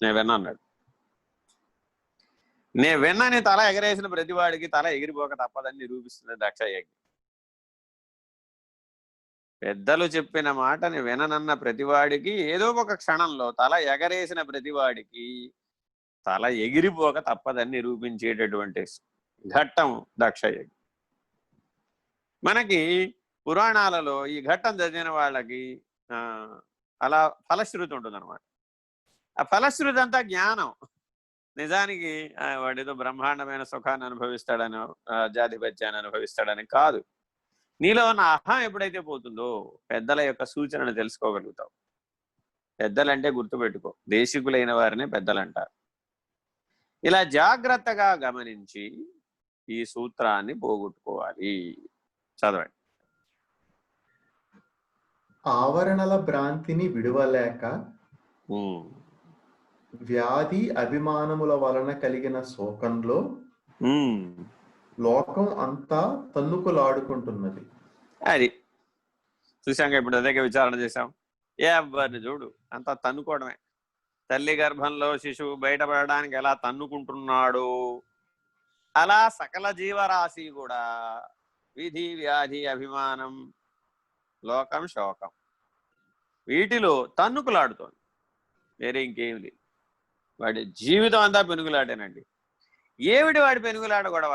నేను విన్నా అన్నాడు. నేను విన్నాని తల ఎగరేసిన ప్రతివాడికి తల ఎగిరిపోక తప్పదని నిరూపిస్తుంది దక్షయజ్ఞం. పెద్దలు చెప్పిన మాటని విననన్న ప్రతివాడికి ఏదో ఒక క్షణంలో తల ఎగరేసిన ప్రతివాడికి తల ఎగిరిపోక తప్పదని నిరూపించేటటువంటి ఘట్టం దక్షయజ్ఞం. మనకి పురాణాలలో ఈ ఘట్టం చదివిన వాళ్ళకి అలా ఫలశ్రుతి ఉంటుంది అనమాట. ఆ ఫలశ్రుతి అంతా జ్ఞానం. నిజానికి వాడేదో బ్రహ్మాండమైన సుఖాన్ని అనుభవిస్తాడనో, జాధిపత్యాన్ని అనుభవిస్తాడని కాదు. నీలో ఉన్న అహం ఎప్పుడైతే పోతుందో పెద్దల యొక్క సూచనను తెలుసుకోగలుగుతావు. పెద్దలంటే గుర్తుపెట్టుకో, దేశికులైన వారినే పెద్దలంటారు. ఇలా జాగ్రత్తగా గమనించి ఈ సూత్రాన్ని పోగొట్టుకోవాలి. చదవండి. ఆవరణల భ్రాంతిని విడువలేక వ్యాధి అభిమానముల వలన కలిగిన శోకంలో లోకం అంతా తన్నుకులాడుకుంటున్నది. అది చూసాక ఇప్పుడు అదే విచారణ చేశాం. ఎవరిని చూడు అంతా తన్నుకోవడమే. తల్లి గర్భంలో శిశువు బయటపడడానికి ఎలా తన్నుకుంటున్నాడు, అలా సకల జీవరాశి కూడా విధి వ్యాధి అభిమానం లోకం శోకం వీటిలో తన్నుకులాడుతోంది. వేరే ఇంకేమి లేదు. వాడి జీవితం అంతా పెనుగులాడేనండి. ఏమిటి వాడి పెనుగులాడ గొడవ?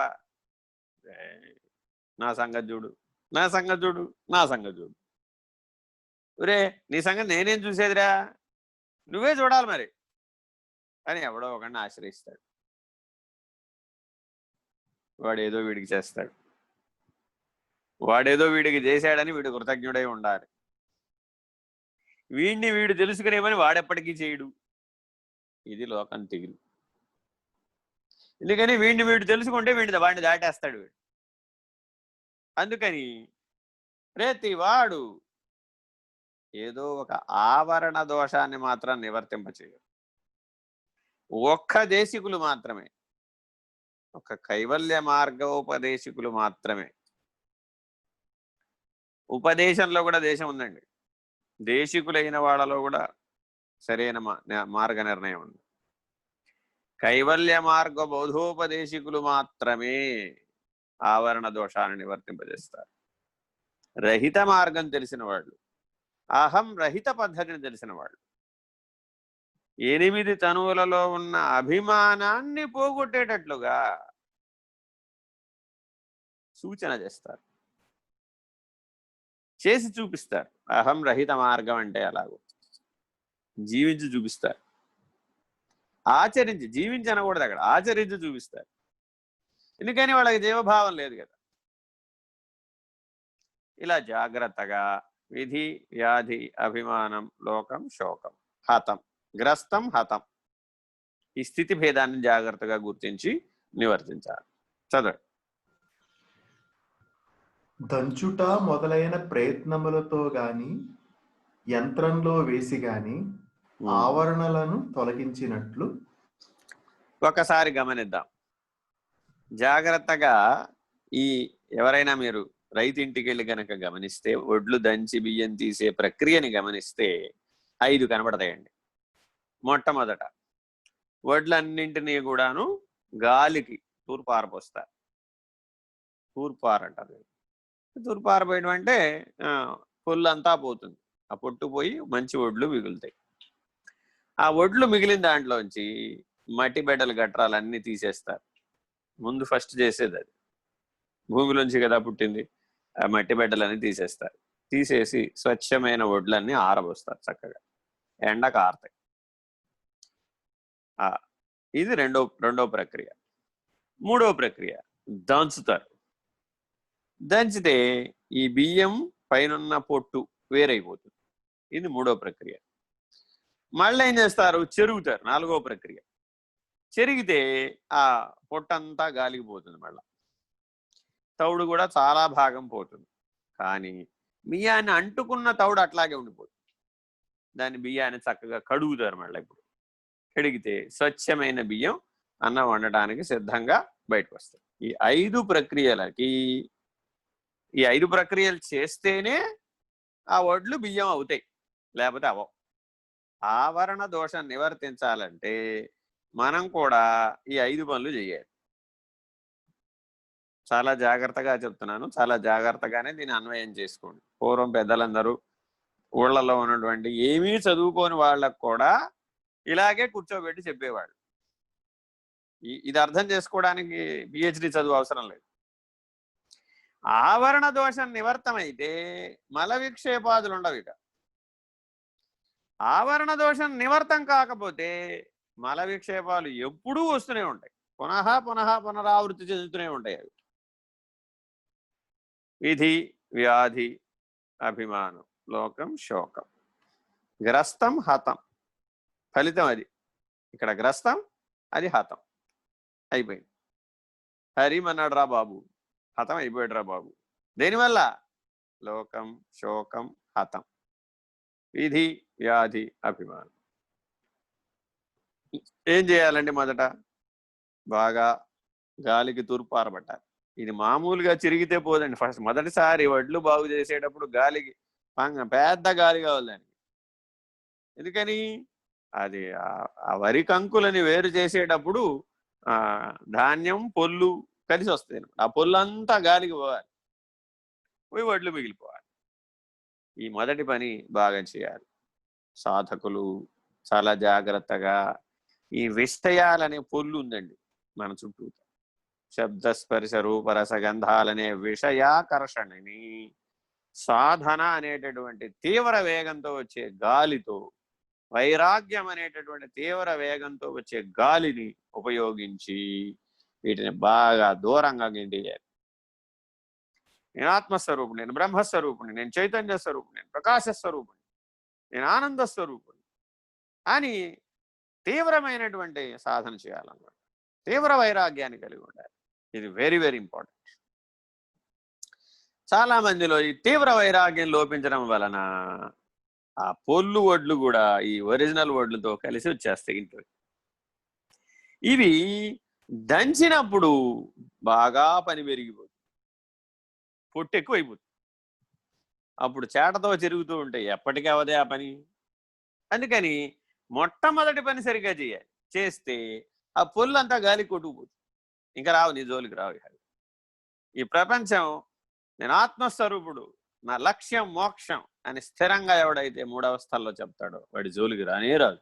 నా సంగతి చూడు, నా సంగతి చూడు, నా సంగతి చూడు. ఒరే నీ సంగతి నేనేం చూసేదిరా, నువ్వే చూడాలి మరి అని ఎవడో ఒకడిని ఆశ్రయిస్తాడు. వాడేదో వీడికి చేస్తాడు. వాడేదో వీడికి చేశాడని వీడు కృతజ్ఞుడై ఉండాలి. వీడిని వీడు తెలుసుకునేమని వాడెప్పటికీ చేయడు. ఇది లోకం తెగిలి. ఎందుకని వీడిని వీడు తెలుసుకుంటే వాడిని దాటేస్తాడు వీడు. అందుకని ప్రతి వాడు ఏదో ఒక ఆవరణ దోషాన్ని మాత్రం నివర్తింపచేయరు. ఒక్క దేశికులు మాత్రమే, ఒక కైవల్య మార్గోపదేశికులు మాత్రమే. ఉపదేశంలో కూడా దేశం ఉందండి. దేశికులైన వాళ్ళలో కూడా సరైన మార్గ నిర్ణయం ఉంది. కైవల్య మార్గ బోధోపదేశికులు మాత్రమే ఆవరణ దోషాన్ని నివర్తింపజేస్తారు. రహిత మార్గం తెలిసిన వాళ్ళు, అహం రహిత పద్ధతిని తెలిసిన వాళ్ళు 8 తనువులలో ఉన్న అభిమానాన్ని పోగొట్టేటట్లుగా సూచన చేస్తారు, చేసి చూపిస్తారు. అహం రహిత మార్గం అంటే అలాగో జీవించి చూపిస్తారు. ఆచరించి, జీవించి అనకూడదు అక్కడ, ఆచరించి చూపిస్తారు. ఎందుకని వాళ్ళకి జీవభావం లేదు కదా. ఇలా జాగ్రత్తగా విధి వ్యాధి అభిమానం లోకం శోకం హతం గ్రస్తం హతం ఈ స్థితి భేదాన్ని జాగ్రత్తగా గుర్తించి నివర్తించాలి. చదవండి. దంచుట మొదలైన ప్రయత్నములతో గాని యంత్రంలో వేసి గాని ఆవరణలను తొలగించినట్లు. ఒకసారి గమనిద్దాం జాగ్రత్తగా. ఎవరైనా మీరు రైతు ఇంటికి వెళ్ళి కనుక గమనిస్తే, ఒడ్లు దంచి బియ్యం తీసే ప్రక్రియని గమనిస్తే 5 కనబడతాయండి. మొట్టమొదట వడ్లన్నింటినీ కూడాను గాలికి తూర్పారపోస్తారు. తూర్పారంటారు. తూర్పారపోయడం అంటే పొల్లంతా పోతుంది, ఆ పొట్టు పోయి మంచి ఒడ్లు మిగులుతాయి. ఆ ఒడ్లు మిగిలిన దాంట్లోంచి మట్టి బెడ్డలు గట్రాలన్నీ తీసేస్తారు. ముందు ఫస్ట్ చేసేది అది. భూమిలోంచి కదా పుట్టింది, ఆ మట్టి బెడ్డలన్నీ తీసేస్తారు. తీసేసి స్వచ్ఛమైన ఒడ్లన్నీ ఆరబోస్తారు, చక్కగా ఎండకు ఆరతాయి. ఇది రెండో ప్రక్రియ. మూడో ప్రక్రియ దంచుతారు. దంచితే ఈ బియ్యం పైనున్న పొట్టు వేరైపోతుంది. ఇది మూడో ప్రక్రియ. మళ్ళీ ఏం చేస్తారు, చెరుగుతారు. నాలుగో ప్రక్రియ. చెరిగితే ఆ పొట్టంతా గాలికి పోతుంది. మళ్ళా తౌడు కూడా చాలా భాగం పోతుంది. కానీ బియ్యాన్ని అంటుకున్న తౌడు అట్లాగే ఉండిపోతుంది. దాన్ని బియ్యాన్ని చక్కగా కడుగుతారు. మళ్ళీ ఇప్పుడు కడిగితే స్వచ్ఛమైన బియ్యం అన్నం వండటానికి సిద్ధంగా బయటకు వస్తాయి. ఈ 5 ప్రక్రియలకి, ఈ 5 ప్రక్రియలు చేస్తేనే ఆ వడ్లు బియ్యం అవుతాయి, లేకపోతే అవవు. ఆవరణ దోషం నివర్తించాలంటే మనం కూడా ఈ 5 పనులు చేయాలి. చాలా జాగ్రత్తగా చెప్తున్నాను, చాలా జాగ్రత్తగానే దీన్ని అన్వయం చేసుకోండి. పూర్వం పెద్దలందరూ ఊళ్ళలో ఉన్నటువంటి ఏమీ చదువుకోని వాళ్ళకు కూడా ఇలాగే కూర్చోబెట్టి చెప్పేవాళ్ళు. ఇది అర్థం చేసుకోవడానికి పిహెచ్డి చదువు అవసరం లేదు. ఆవరణ దోషం నివర్తమైతే మల విక్షేపాదులు ఉండవు. ఇక ఆవరణ దోషం నివర్తం కాకపోతే మల విక్షేపాలు ఎప్పుడూ వస్తూనే ఉంటాయి, పునః పునః పునరావృత్తి చెందుతూనే ఉంటాయి. అవి విధి వ్యాధి అభిమానం లోకం శోకం గ్రస్తం హతం. ఫలితం అది. ఇక్కడ గ్రస్తం, అది హతం అయిపోయింది. హరిమన్నాడు రా బాబు, హతం అయిపోయాడు రా బాబు. దేనివల్ల? లోకం, శోకం, హతం, విధి, వ్యాధి, అభిమానం. ఏం చేయాలండి? మొదట బాగా గాలికి తూర్పు ఆరబట్టాలి. ఇది మామూలుగా చిరిగితే పోదండి. ఫస్ట్ మొదటిసారి వడ్లు బాగు చేసేటప్పుడు గాలికి పెద్ద గాలి కావాలి దానికి. ఎందుకని? అది ఆ వరి కంకులని వేరు చేసేటప్పుడు ధాన్యం, పొల్లు కలిసి వస్తాయి. ఆ పొల్లు అంతా గాలికి పోవాలి, పోయి వడ్లు మిగిలిపోవాలి. ఈ మొదటి పని బాగా చేయాలి. సాధకులు చాలా జాగ్రత్తగా ఈ విషయాలనే పొల్లు ఉందండి మన చుట్టూ, శబ్దస్పర్శ రూపరస గంధాలనే విషయాకర్షణని సాధన అనేటటువంటి తీవ్ర వేగంతో వచ్చే గాలితో, వైరాగ్యం అనేటటువంటి తీవ్ర వేగంతో వచ్చే గాలిని ఉపయోగించి వీటిని బాగా దూరంగా గెంటేయాలి. నేను ఆత్మస్వరూపుడు, నేను బ్రహ్మస్వరూపుని, నేను చైతన్య స్వరూపుని, నేను ప్రకాశ స్వరూపుని, నేను ఆనంద స్వరూపుని అని తీవ్రమైనటువంటి సాధన చేయాలన్నమాట. తీవ్ర వైరాగ్యాన్ని కలిగి ఉండాలి. ఇది వెరీ వెరీ ఇంపార్టెంట్. చాలా మందిలో ఈ తీవ్ర వైరాగ్యం లోపించడం వలన ఆ పొల్లు వడ్లు కూడా ఈ ఒరిజినల్ వడ్లతో కలిసి వచ్చేస్తాయి ఇంట్లో. ఇవి దంచినప్పుడు బాగా పని పెరిగిపోతుంది, పొట్టు ఎక్కువైపోతుంది. అప్పుడు చేటతో చెరుగుతూ ఉంటాయి, ఎప్పటికీ అవదే ఆ పని. అందుకని మొట్టమొదటి పని సరిగ్గా చేయాలి. చేస్తే ఆ పొల్లు అంతా గాలి కొట్టుకుపోతుంది, ఇంకా రావు, నీ జోలికి రావు. ఈ ప్రపంచం నేను ఆత్మస్వరూపుడు, నా లక్ష్యం మోక్షం అని స్థిరంగా ఎవడైతే మూడవస్థల్లో చెప్తాడో వాడి జోలికి రానే రాదు.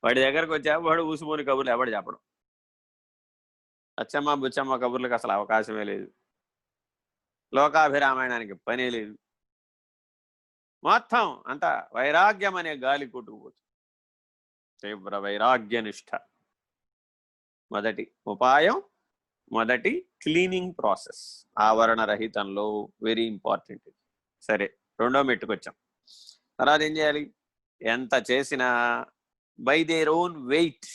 వాడి దగ్గరకు వచ్చా వాడు ఊసిపోని కబుర్లు ఎవడు చెప్పడం. అచ్చమ్మ బుచ్చమ్మ కబుర్లకు అసలు అవకాశమే లేదు. లోకాభిరామాయణానికి పనే లేదు. మొత్తం అంతా వైరాగ్యం అనే గాలి కొట్టుకుపోతుంది. తీవ్ర వైరాగ్యనిష్ట మొదటి ఉపాయం, మొదటి క్లీనింగ్ ప్రాసెస్ ఆవరణ రహితంలో వెరీ ఇంపార్టెంట్. సరే, రెండో మెట్టుకొచ్చాం. తర్వాత ఏం చేయాలి? ఎంత చేసినా బై దేర్ ఓన్ వెయిట్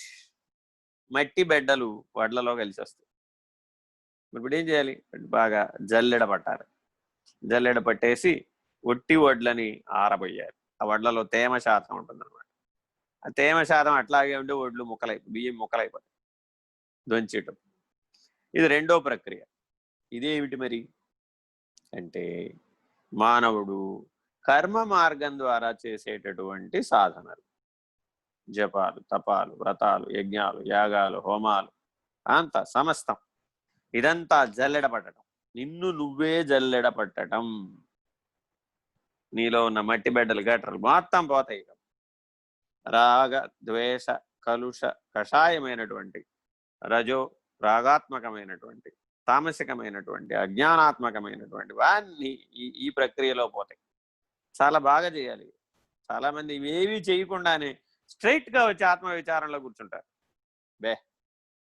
మట్టి బెడ్డలు వడ్లలో కలిసి వస్తాయి. ఇప్పుడు ఏం చేయాలి? బాగా జల్లెడ పట్టాలి. జల్లెడ పట్టేసి ఒట్టి వడ్లని ఆరబోయాలి. ఆ వడ్లలో తేమ శాతం ఉంటుందన్నమాట. ఆ తేమ శాతం అట్లాగే ఉంటే వడ్లు బియ్యం ముక్కలైపోతాయి దొంచేయటం. ఇది రెండో ప్రక్రియ. ఇదేమిటి మరి అంటే, మానవుడు కర్మ మార్గం ద్వారా చేసేటటువంటి సాధనలు, జపాలు, తపాలు, వ్రతాలు, యజ్ఞాలు, యాగాలు, హోమాలు, అంత సమస్తం ఇదంతా జల్లెడ పట్టడం. నిన్ను నువ్వే జల్లెడ పట్టడం. నీలో ఉన్న మట్టి బెడ్డలు, గట్టలు మొత్తం పోతాయి. రాగ ద్వేష కలుష కషాయమైనటువంటి రజో రాగాత్మకమైనటువంటి తామసికమైనటువంటి అజ్ఞానాత్మకమైనటువంటి వాన్ని ఈ ప్రక్రియలో పోతాయి. చాలా బాగా చేయాలి. చాలా మంది ఇవేవి చేయకుండానే స్ట్రైట్ గా వచ్చి ఆత్మవిచారంలో కూర్చుంటారు.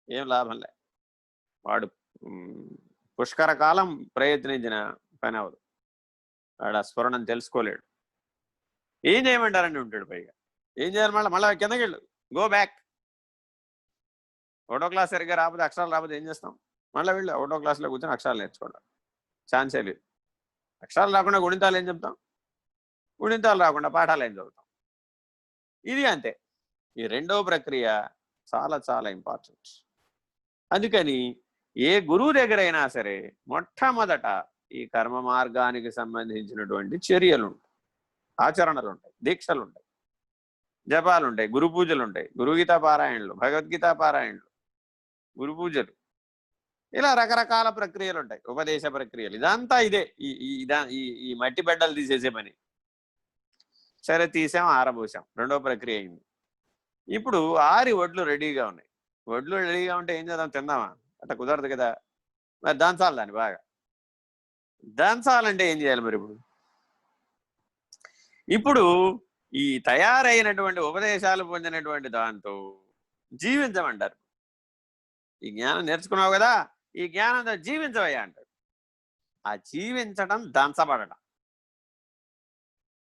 ఏం లాభంలే, వాడు పుష్కర కాలం ప్రయత్నించిన పని అవదు. వాడు ఆ స్ఫురణం తెలుసుకోలేడు. ఏం చేయమంటారని ఉంటాడు. పైగా ఏం చేయాలి? మళ్ళీ కిందకి వెళ్ళు, గో బ్యాక్. ఒకటో క్లాస్ సరిగ్గా రాకపోతే, అక్షరాలు రాకపోతే ఏం చేస్తాం? మళ్ళీ వెళ్ళు ఒకటో క్లాస్లో కూర్చొని అక్షరాలు నేర్చుకోవడం. ఛాన్సే లేదు. అక్షరాలు రాకుండా గుణితాలు ఏం చెప్తాం? గుణితాలు రాకుండా పాఠాలు ఏం చదువుతాం? ఇది అంతే. ఈ రెండో ప్రక్రియ చాలా చాలా ఇంపార్టెంట్. అందుకని ఏ గురువు దగ్గరైనా సరే మొట్టమొదట ఈ కర్మ మార్గానికి సంబంధించినటువంటి చర్యలు ఉంటాయి, ఆచరణలు ఉంటాయి, దీక్షలు ఉంటాయి, జపాలు ఉంటాయి, గురు పూజలు ఉంటాయి, గురుగీతా పారాయణలు, భగవద్గీత పారాయణలు, గురు పూజలు, ఇలా రకరకాల ప్రక్రియలు ఉంటాయి, ఉపదేశ ప్రక్రియలు. ఇదంతా ఇదే. ఈ మట్టి బెడ్డలు తీసేసే పని. సరే, తీసాం, ఆరబోసాం, రెండో ప్రక్రియ అయింది. ఇప్పుడు వడ్లు రెడీగా ఉన్నాయి. వడ్లు రెడీగా ఉంటే ఏం చేద్దాం? తిందామా? అట్లా కుదరదు కదా. మరి దంచాలి. దాన్ని బాగా దంచాలంటే ఏం చేయాలి మరి? ఇప్పుడు ఈ తయారైనటువంటి ఉపదేశాలు పొందినటువంటి దాంతో జీవించమంటారు. ఈ జ్ఞానం నేర్చుకున్నావు కదా, ఈ జ్ఞానంతో జీవించవయ్యా అంటారు. ఆ జీవించడం దంచబడటం.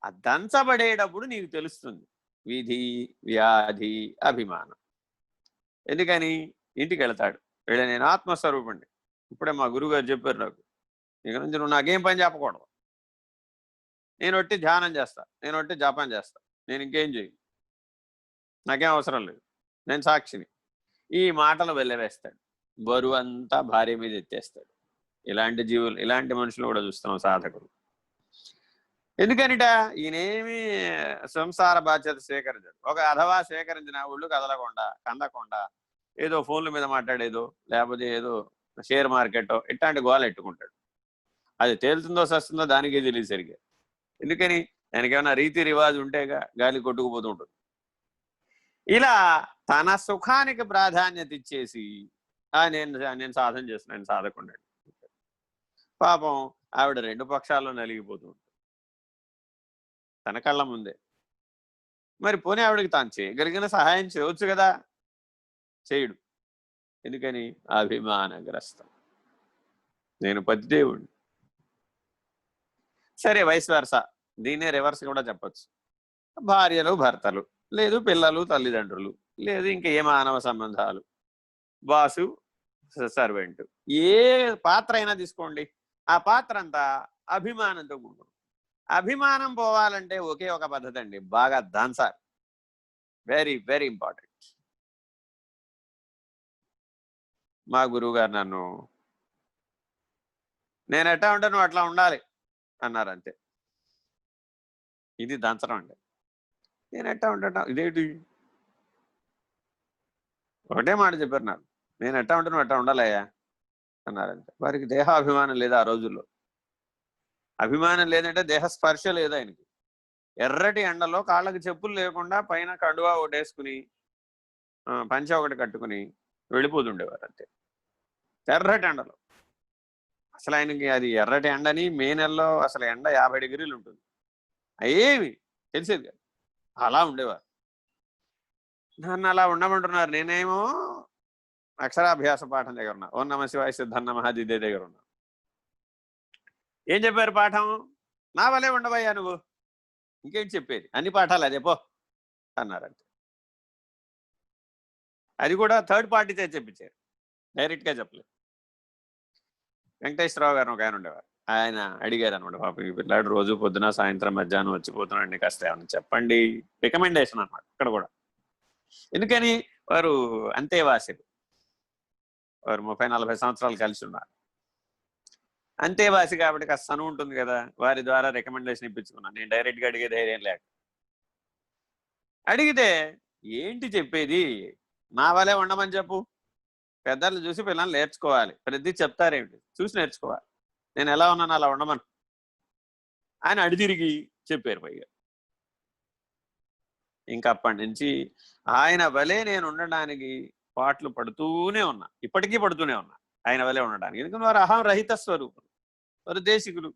ఆ దంచబడేటప్పుడు నీకు తెలుస్తుంది విధి, వ్యాధి, అభిమానం. ఎందుకని? ఇంటికి వెళ్తాడు, వీళ్ళ నేను ఆత్మస్వరూపండి. ఇప్పుడే మా గురువుగారు చెప్పారు నాకు, ఇక నుంచి నువ్వు నాకేం పని చెప్పకూడదు, నేను ఒట్టి ధ్యానం చేస్తా, నేను ఒట్టి జపం చేస్తా, నేను ఇంకేం చేయను, నాకేం అవసరం లేదు, నేను సాక్షిని. ఈ మాటలు వెళ్ళవేస్తాడు, బరువు అంతా భార్య మీద ఎత్తేస్తాడు. ఇలాంటి జీవులు, ఇలాంటి మనుషులు కూడా చూస్తాం సాధకులు. ఎందుకనిట ఈయనేమి సంసార బాధ్యత స్వీకరించాడు. ఒక అధవా స్వీకరించిన ఒళ్ళు కందకుండా ఏదో ఫోన్ల మీద మాట్లాడేదో, లేకపోతే ఏదో షేర్ మార్కెట్ ఇట్లాంటి గోల ఎట్టుకుంటాడు. అది తేలుతుందో సస్తుందో దానికే తెలియదు సరిగ్గా. ఎందుకని దానికి ఏమైనా రీతి రివాజు ఉంటేగా గాలి కొట్టుకుపోతూ ఉంటుంది. ఇలా తన సుఖానికి ప్రాధాన్యత ఇచ్చేసి నేను సాధన చేస్తున్నాను, నేను సాధకుండాడు. పాపం ఆవిడ రెండు పక్షాల్లో నలిగిపోతూ ఉంటుంది తన కళ్ళ ముందే. మరి పోనీ ఆవిడకి తాను చేయగలిగిన సహాయం చేయవచ్చు కదా, చేయుడు. ఎందుకని అభిమానగ్రస్తం, నేను పతిదేవుడిని. సరే వైస్ వర్స, దీన్నే రివర్స్ కూడా చెప్పచ్చు. భార్యలు భర్తలు, లేదు పిల్లలు తల్లిదండ్రులు, లేదు ఇంకా ఏ మానవ సంబంధాలు, బాసు సర్వెంట్, ఏ పాత్ర అయినా తీసుకోండి, ఆ పాత్ర అంతా అభిమానంతో కూడుకుంటుంది. అభిమానం పోవాలంటే ఒకే ఒక పద్ధతి అండి, బాగా దంచాలి. Very very important. మా గురువు గారు నన్ను, నేను ఎట్టా ఉంటా నువ్వు అట్లా ఉండాలి అన్నారు, అంతే. ఇది దంచడం అండి. నేను ఎట్టా ఉంటా, ఇదేంటి ఒకటే మాట చెప్పారు నాకు, నేను ఎట్టా ఉంటా నువ్వు ఎట్టా ఉండాలయ్యా అన్నారంటే. వారికి దేహాభిమానం లేదు ఆ రోజుల్లో. అభిమానం లేదంటే దేహ స్పర్శ లేదు ఆయనకి. ఎర్రటి ఎండలో కాళ్ళకి చెప్పులు లేకుండా పైన కండువా ఒకటి వేసుకుని పంచ ఒకటి కట్టుకుని వెళ్ళిపోతుండేవారు అంతే, ఎర్రటి ఎండలో. అసలు ఆయనకి అది ఎర్రటి ఎండని, మే నెలలో అసలు ఎండ 50 డిగ్రీలు ఉంటుంది, ఏమి తెలిసేది కాదు. అలా ఉండేవారు. నన్ను అలా ఉండమంటున్నారు, నేనేమో అక్షరాభ్యాస పాఠం దగ్గర ఉన్నా, ఓం నమ శివాయ సిద్ధన్న మహాదిదే దగ్గర ఉన్నా. ఏం చెప్పారు పాఠం? నా వలే ఉండవయ్యా నువ్వు, ఇంకేంటి చెప్పేది, అన్ని పాఠాలు అదే పో అన్నారంటే. అది కూడా థర్డ్ పార్టీతో చెప్పించారు, డైరెక్ట్గా చెప్పలేదు. వెంకటేశ్వరరావు గారు ఒక ఆయన ఉండేవారు, ఆయన అడిగారు అనమాట, పాపం ఈ పిల్లాడు రోజు పొద్దున సాయంత్రం మధ్యాహ్నం వచ్చిపోతున్నాడు, కాస్త ఏమన్నా చెప్పండి, రికమెండేషన్ అనమాట ఇక్కడ కూడా. ఎందుకని వారు అంతేవాసులు, వారు 30-40 సంవత్సరాలు కలిసి ఉన్నారు. అంతేవాసి కాబట్టి కాస్త సను ఉంటుంది కదా, వారి ద్వారా రికమెండేషన్ ఇప్పించుకున్నాను. నేను డైరెక్ట్గా అడిగే ధైర్యం లేక. అడిగితే ఏంటి చెప్పేది, నా వలే ఉండమని చెప్పు, పెద్దలు చూసి పిల్లల్ని నేర్చుకోవాలి, ప్రతి చెప్తారేమిటి చూసి నేర్చుకోవాలి, నేను ఎలా ఉన్నాను అలా ఉండమని ఆయన అడితిరిగి చెప్పారు పైగా. ఇంకా అప్పటి నుంచి ఆయన వలే నేను ఉండడానికి పాటలు పడుతూనే ఉన్నా, ఇప్పటికీ పడుతూనే ఉన్నా ఆయన వలే ఉండడానికి. ఎందుకంటే వారు అహం రహిత స్వరూపులు, వారు దేశికులు,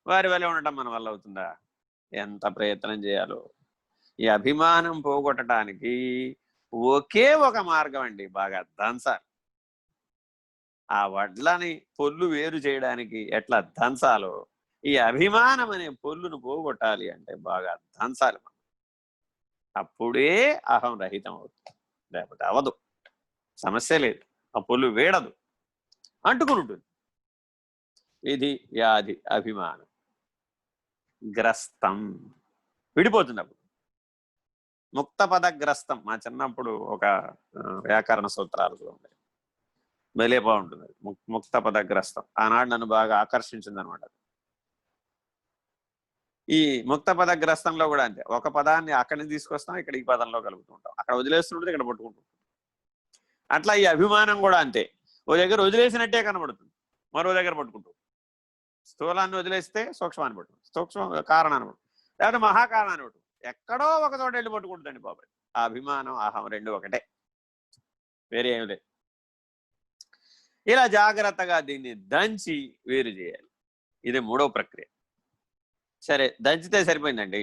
వారి వలే ఉండటం మన వల్ల అవుతుందా? ఎంత ప్రయత్నం చేయాలో. ఈ అభిమానం పోగొట్టడానికి ఒకే ఒక మార్గం అండి, బాగా దంచాలి. ఆ వడ్లని పొల్లు వేరు చేయడానికి ఎట్లా దంచాలో, ఈ అభిమానం అనే పొల్లును పోగొట్టాలి అంటే బాగా దంచాలి మనం. అప్పుడే అహం రహితం అవుతుంది, లేకపోతే అవదు, సమస్య లేదు. ఆ పొల్లు వేడదు, అంటుకుని ఉంటుంది. ఇది వ్యాధి, అభిమానం గ్రస్తం, విడిపోతుంది. అప్పుడు ముక్త పదగ్రస్తం, మా చిన్నప్పుడు ఒక వ్యాకరణ సూత్రాలు ఉన్నాయి, భలే బాగుంటుంది. ముక్త పదగ్రస్తం ఆనాడు నన్ను బాగా ఆకర్షించింది అనమాట. ఈ ముక్త పదగ్రస్తంలో కూడా అంతే, ఒక పదాన్ని అక్కడి నుంచి తీసుకొస్తాం, ఇక్కడ ఈ పదంలో కలుపుతుంటాం, అక్కడ వదిలేస్తుంటే ఇక్కడ పట్టుకుంటుంటాం. అట్లా ఈ అభిమానం కూడా అంతే, ఓ దగ్గర వదిలేసినట్టే కనబడుతుంది, మరో దగ్గర పట్టుకుంటాం. స్థూలాన్ని వదిలేస్తే సూక్ష్మాన్ని పట్టుకుంటుంది, సూక్ష్మ కారణాన్ని పట్టు, లేకపోతే మహాకారణాన్ని పట్టు, ఎక్కడో ఒక చోట వెళ్ళి పట్టుకుంటుందండి బాబాయ్. ఆ అభిమానం అహం రెండు ఒకటే, వేరే ఏమి లేదు. ఇలా జాగ్రత్తగా దీన్ని దంచి వేరు చేయాలి. ఇది 3వ ప్రక్రియ. సరే, దంచితే సరిపోయిందండి.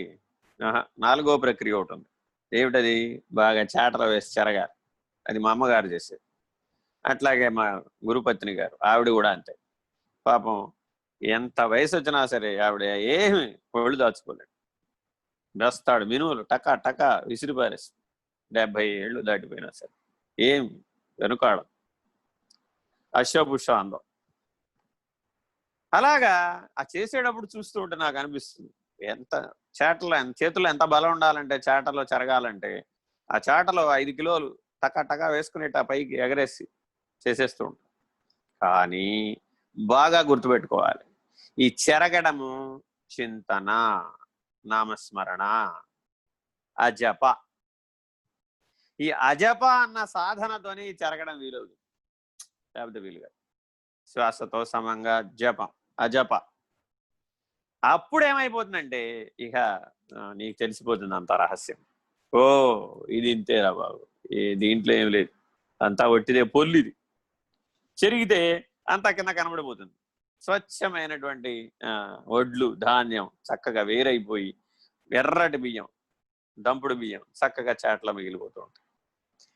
నాలుగో ప్రక్రియ ఒకటి ఉంది. ఏమిటది? బాగా చాటలో వేసి చెరగాలి. అది మా అమ్మగారు చేసేది. అట్లాగే మా గురుపత్ని గారు, ఆవిడ కూడా అంతే. పాపం ఎంత వయసు వచ్చినా సరే ఆవిడ ఏమి ఒళ్ళు దాచుకోలేడు. దస్తాడు మినువులు టకా టకా విసిరిపారేస్తుంది. 70 ఏళ్ళు దాటిపోయినా సరే ఏం వెనుకాడదు. అశ్వపుష్పాంతం. అలాగా ఆ చేసేటప్పుడు చూస్తూ ఉంటే నాకు అనిపిస్తుంది, ఎంత చేతుల్లో ఎంత బలం ఉండాలంటే చేటలో చెరగాలంటే, ఆ చేటలో 5 కిలోలు టకా వేసుకునేట పైకి ఎగరేసి చేసేస్తూ ఉంటాం. కానీ బాగా గుర్తుపెట్టుకోవాలి, ఈ చెరగడము చింతన, నామస్మరణ, అజప. ఈ అజప అన్న సాధనతోని చెరగడం వీలవుతుంది, లేకపోతే వీలుగా. శ్వాసతో సమంగా జపం, అజప. అప్పుడేమైపోతుందంటే ఇక నీకు తెలిసిపోతుంది అంత రహస్యం. ఓ ఇది ఇంతేరా బాబు, దీంట్లో ఏం లేదు, అంతా ఒట్టిదే పొల్లిది. చెరిగితే అంతా కింద కనబడిపోతుంది. స్వచ్ఛమైనటువంటి వడ్లు, ధాన్యం చక్కగా వేరైపోయి ఎర్రటి బియ్యం, దంపుడు బియ్యం చక్కగా చాట్ల మిగిలిపోతూ ఉంటాయి.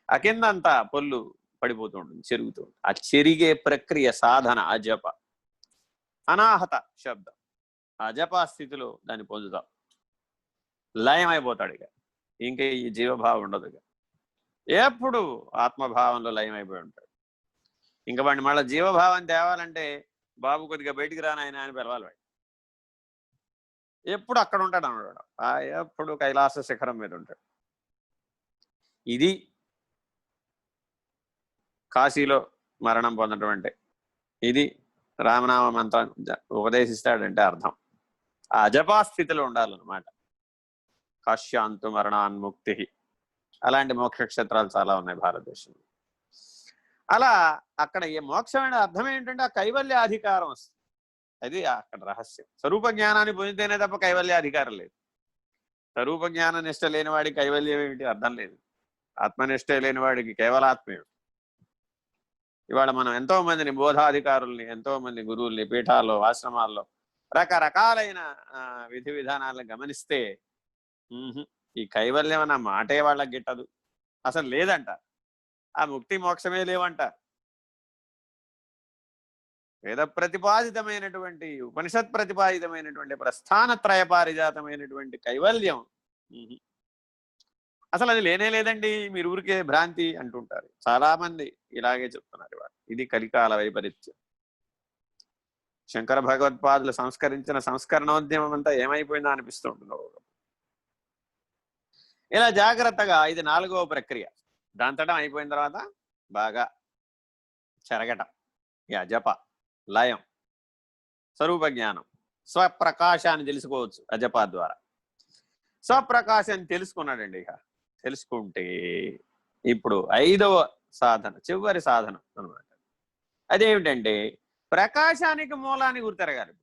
ఆ కింద అంతా పొల్లు పడిపోతూ ఉంటుంది, చెరుగుతూ ఉంటుంది. ఆ చెరిగే ప్రక్రియ సాధన అజప. అనాహత శబ్దం, అజపా స్థితిలో దాన్ని పొందుతాం. లయం అయిపోతాడు ఇక, ఇంకా ఈ జీవభావం ఉండదు ఇక. ఎప్పుడు ఆత్మభావంలో లయం అయిపోయి ఉంటాడు. ఇంకా వాడిని మళ్ళీ జీవభావం తేవాలంటే బాబు కొద్దిగా బయటికి రానాయన అని పిలవాలి. వాడు ఎప్పుడు అక్కడ ఉంటాడు అన్నాడు, ఎప్పుడు కైలాస శిఖరం మీద ఉంటాడు. ఇది కాశీలో మరణం పొందడం అంటే, ఇది రామనామ మంత్రం ఉపదేశిస్తాడంటే అర్థం ఆ అజపా స్థితిలో ఉండాలన్నమాట. కాశ్యాంతు మరణాన్ముక్తి. అలాంటి మోక్షక్షేత్రాలు చాలా ఉన్నాయి భారతదేశంలో. అలా అక్కడ ఏ మోక్షమైన అర్థం ఏంటంటే ఆ కైవల్యాధికారం వస్తుంది. అది అక్కడ రహస్యం. స్వరూప జ్ఞానాన్ని పొందితేనే తప్ప కైవల్యాధికారం లేదు. స్వరూప జ్ఞాన నిష్ట లేని వాడికి కైవల్యం ఏమిటి అర్థం లేదు. ఆత్మనిష్ట లేని వాడికి కేవలాత్మేమిటి. ఇవాళ మనం ఎంతో మందిని, బోధాధికారుల్ని, ఎంతో మంది గురువుల్ని పీఠాల్లో, ఆశ్రమాల్లో రకరకాలైన విధి విధానాలను గమనిస్తే ఈ కైవల్యం అన్న మాటే వాళ్ళకి గిట్టదు, అసలు లేదంట. ఆ ముక్తి మోక్షమే లేవంట. వేద ప్రతిపాదితమైనటువంటి, ఉపనిషత్ ప్రతిపాదితమైనటువంటి, ప్రస్థానత్రయ పారిజాతమైనటువంటి కైవల్యం అసలు అది లేనే లేదండి, మీరు ఊరికే భ్రాంతి అంటుంటారు. చాలా మంది ఇలాగే చెప్తున్నారు ఇవాళ. ఇది కలికాల వైపరీత్యం. శంకర భగవత్పాదులు సంస్కరించిన సంస్కరణోద్యమం అంతా ఏమైపోయిందో అనిపిస్తూ ఉంటుంది. ఇలా జాగ్రత్తగా ఇది 4వ ప్రక్రియ. దాంతటం అయిపోయిన తర్వాత బాగా చెరగటం, ఈ అజప, లయం, స్వరూప జ్ఞానం, స్వప్రకాశాన్ని తెలుసుకోవచ్చు అజప ద్వారా. స్వప్రకాశాన్ని తెలుసుకున్నాడండి. ఇక తెలుసుకుంటే ఇప్పుడు 5వ సాధన, చివరి సాధన అన్నమాట. అదేమిటంటే ప్రకాశానికి మూలాన్ని గుర్తెరగాలి.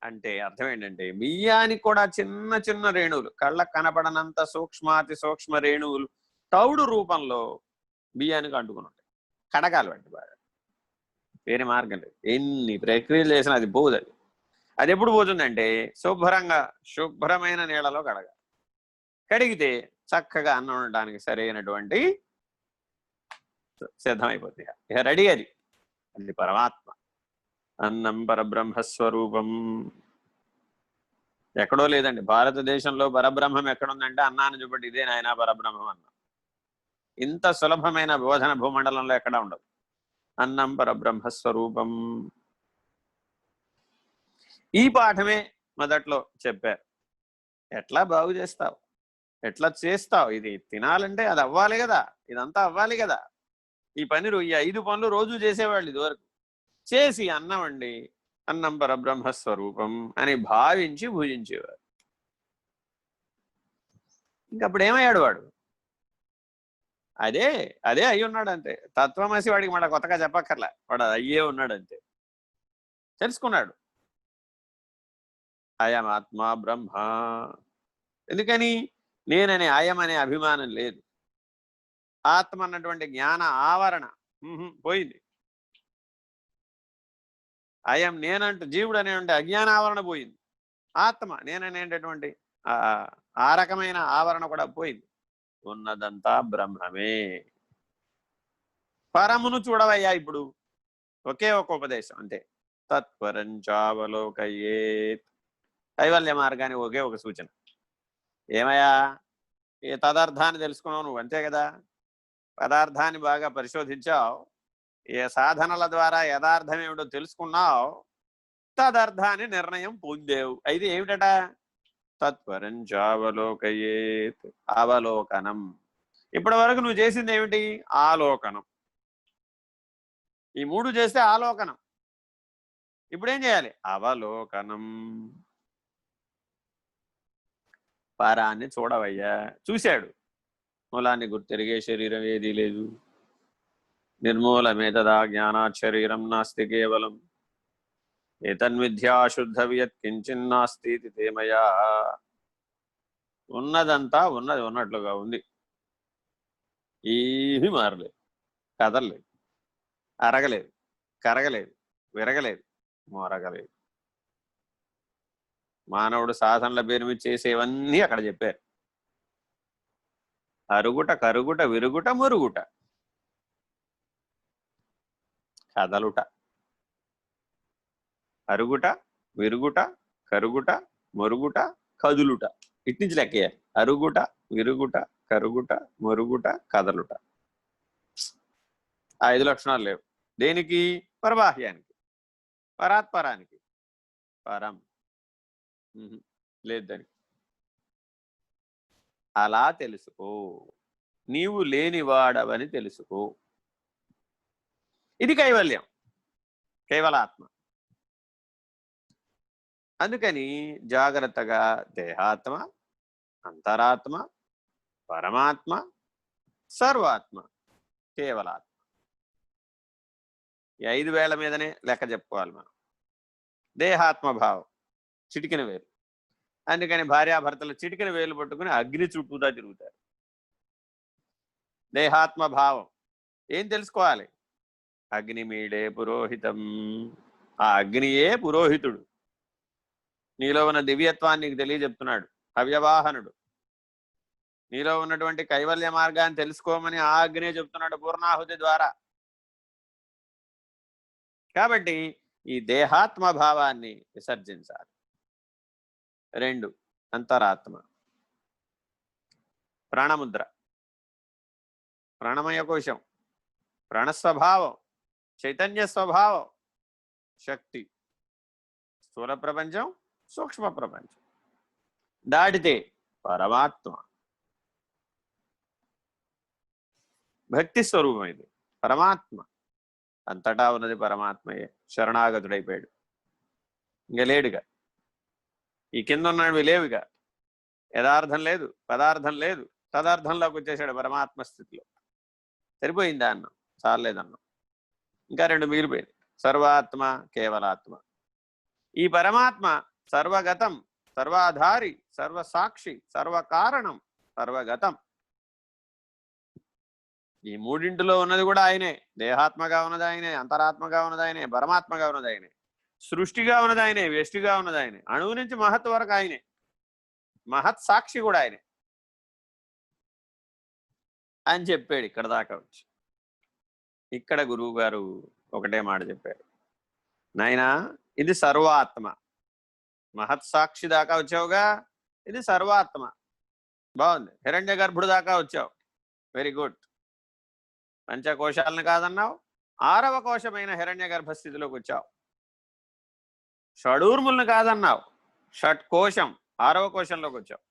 అంటే అర్థం ఏంటంటే బియ్యానికి కూడా చిన్న చిన్న రేణువులు, కళ్ళకు కనపడనంత సూక్ష్మాతి సూక్ష్మ రేణువులు తౌడు రూపంలో బియ్యానికి అంటుకుని ఉంటాయి. కడగాలి వాటి బాగా, వేరే మార్గం లేదు. ఎన్ని ప్రక్రియలు చేసినా అది పోదు. అది ఎప్పుడు పోతుందంటే శుభ్రమైన నీళ్ళలో కడగాలి. కడిగితే చక్కగా అన్నం ఉండడానికి సరైనటువంటి సిద్ధమైపోతుంది. ఇక రెడీ. అది పరమాత్మ, అన్నం పరబ్రహ్మస్వరూపం. ఎక్కడో లేదండి భారతదేశంలో. పరబ్రహ్మం ఎక్కడుందంటే అన్నాన్ని చూపట్టి ఇదే నాయన పరబ్రహ్మం అన్న. ఇంత సులభమైన బోధన భూమండలంలో ఎక్కడా ఉండదు. అన్నం పరబ్రహ్మస్వరూపం. ఈ పాఠమే మొదట్లో చెప్పారు. ఎట్లా బాగు చేస్తావు, ఎట్లా చేస్తావు, ఇది తినాలంటే అది అవ్వాలి కదా, ఇదంతా అవ్వాలి కదా. ఈ 5 పనులు రోజు చేసేవాళ్ళు ఇదివరకు. చేసి అన్నం అండి, అన్నం పరబ్రహ్మస్వరూపం అని భావించి భుజించేవారు. ఇంకప్పుడు ఏమయ్యాడు వాడు? అదే అయి ఉన్నాడు అంతే. తత్వమసి వాడికి మళ్ళీ కొత్తగా చెప్పక్కర్లే, వాడు అయ్యే ఉన్నాడు అంతే. తెలుసుకున్నాడు అయం ఆత్మ బ్రహ్మ. ఎందుకని? నేననే అయం అనే అభిమానం లేదు. ఆత్మ అన్నటువంటి జ్ఞాన ఆవరణ పోయింది. అయం నేనంటూ జీవుడు అనేటువంటి అజ్ఞాన ఆవరణ పోయింది. ఆత్మ నేననేటటువంటి ఆ రకమైన ఆవరణ కూడా పోయింది. ఉన్నదంతా బ్రహ్మమే. పరమును చూడవయ్యా. ఇప్పుడు ఒకే ఒక ఉపదేశం అంతే. తత్పరంచావలోకయేత్. కైవల్య మార్గానికి ఒకే ఒక సూచన. ఏమయ్యా, ఏ తదర్థాన్ని తెలుసుకున్నావు నువ్వు, అంతే కదా. పదార్థాన్ని బాగా పరిశోధించావు, ఏ సాధనల ద్వారా యథార్థం ఏమిటో తెలుసుకున్నావు, తదర్థాన్ని నిర్ణయం పొందేవు. అయితే ఏమిటట? తత్పరంచావలోకయేత్, అవలోకనం. ఇప్పటి వరకు నువ్వు చేసింది ఏమిటి? ఆలోకనం. ఈ 3 చేస్తే ఆలోకనం. ఇప్పుడేం చేయాలి? అవలోకనం. పరాన్ని చూడవయ్యా. చూశాడు, మూలాన్ని గుర్తెరిగే శరీరం ఏదీ లేదు, నిర్మూలమేతదా జ్ఞానాత్ శరీరం నాస్తి కేవలం, ఏతన్మిథ్యా శుద్ధవియత్ కించిన్నాస్తి తేమయా. ఉన్నదంతా ఉన్నది ఉన్నట్లుగా ఉంది, ఏమీ మారలేదు, కదలలేదు, అరగలేదు, కరగలేదు, విరగలేదు, మొరగలేదు. మానవుడు సాధనల పేరు మీద చేసేవన్నీ అక్కడ చెప్పారు. అరుగుట, కరుగుట, విరుగుట, మురుగుట, కదలుట. అరుగుట, విరుగుట, కరుగుట, మురుగుట, కదులుట. ఇట్నుంచి లెక్కేయాలి. అరుగుట, విరుగుట, కరుగుట, మురుగుట, కదలుట. ఆ 5 లక్షణాలు లేవు. దేనికి? పరబాహ్యానికి, పరాత్పరానికి. పరం లేదు దానికి. అలా తెలుసుకో. నీవు లేనివాడవని తెలుసుకో. ఇది కైవల్యం, కేవలాత్మ. అందుకని జాగ్రత్తగా దేహాత్మ, అంతరాత్మ, పరమాత్మ, సర్వాత్మ, కేవలాత్మ, ఈ 5 వేల మీదనే లెక్క చెప్పుకోవాలి మనం. దేహాత్మ భావం చిటికిన వేలు. అందుకని భార్యాభర్తలు చిటికిన వేలు పట్టుకుని అగ్ని చుట్టూదా తిరుగుతారు. దేహాత్మ భావం ఏం తెలుసుకోవాలి? అగ్నిమీడే పురోహితం. ఆ అగ్నియే పురోహితుడు. నీలో ఉన్న దివ్యత్వాన్ని నీకు తెలియజెప్తున్నాడు, అవ్యవాహనుడు. నీలో ఉన్నటువంటి కైవల్య మార్గాన్ని తెలుసుకోమని ఆ అగ్నే చెప్తున్నాడు పూర్ణాహుతి ద్వారా. కాబట్టి ఈ దేహాత్మ భావాన్ని విసర్జించాలి. 2 అంతరాత్మ. ప్రాణముద్ర, ప్రాణమయ కోశం, ప్రాణస్వభావం, చైతన్య స్వభావం, శక్తి, స్థూల ప్రపంచం, సూక్ష్మ ప్రపంచం. దాటితే పరమాత్మ, భక్తి స్వరూపం. ఇది పరమాత్మ. అంతటా ఉన్నది పరమాత్మయే. శరణాగతుడైపోయాడు, ఇంకా లేడుగా. ఈ కింద ఉన్నవి లేవుగా. యథార్థం లేదు, పదార్థం లేదు, తదార్థంలోకి వచ్చేసాడు పరమాత్మ స్థితిలో. సరిపోయిందా అన్నాం, చాలేదన్నాం. ఇంకా 2 మిగిలిపోయింది, సర్వాత్మ, కేవలాత్మ. ఈ పరమాత్మ సర్వగతం, సర్వాధారి, సర్వసాక్షి, సర్వకారణం, సర్వగతం. ఈ 3 ఉన్నది కూడా ఆయనే. దేహాత్మగా ఉన్నది ఆయనే, అంతరాత్మగా ఉన్నది ఆయనే, పరమాత్మగా ఉన్నది ఆయనే, సృష్టిగా ఉన్నది ఆయనే, వ్యష్టిగా ఉన్నది ఆయనే, అణువు నుంచి మహత్ వరకు ఆయనే, మహత్ సాక్షి కూడా ఆయనే అని చెప్పాడు. ఇక్కడ దాకా వచ్చి ఇక్కడ గురువు గారు ఒకటే మాట చెప్పారు, నాయనా ఇది సర్వాత్మ. మహత్ సాక్షి దాకా వచ్చావుగా, ఇది సర్వాత్మ. బాగుంది. హిరణ్య గర్భుడు దాకా వచ్చావు, వెరీ గుడ్. పంచకోశాలను కాదన్నావు, 6వ కోశమైన హిరణ్య గర్భస్థితిలోకి వచ్చావు. షడూర్ములను కాదన్నావు, షట్కోశం 6వ కోశంలోకి వచ్చావు.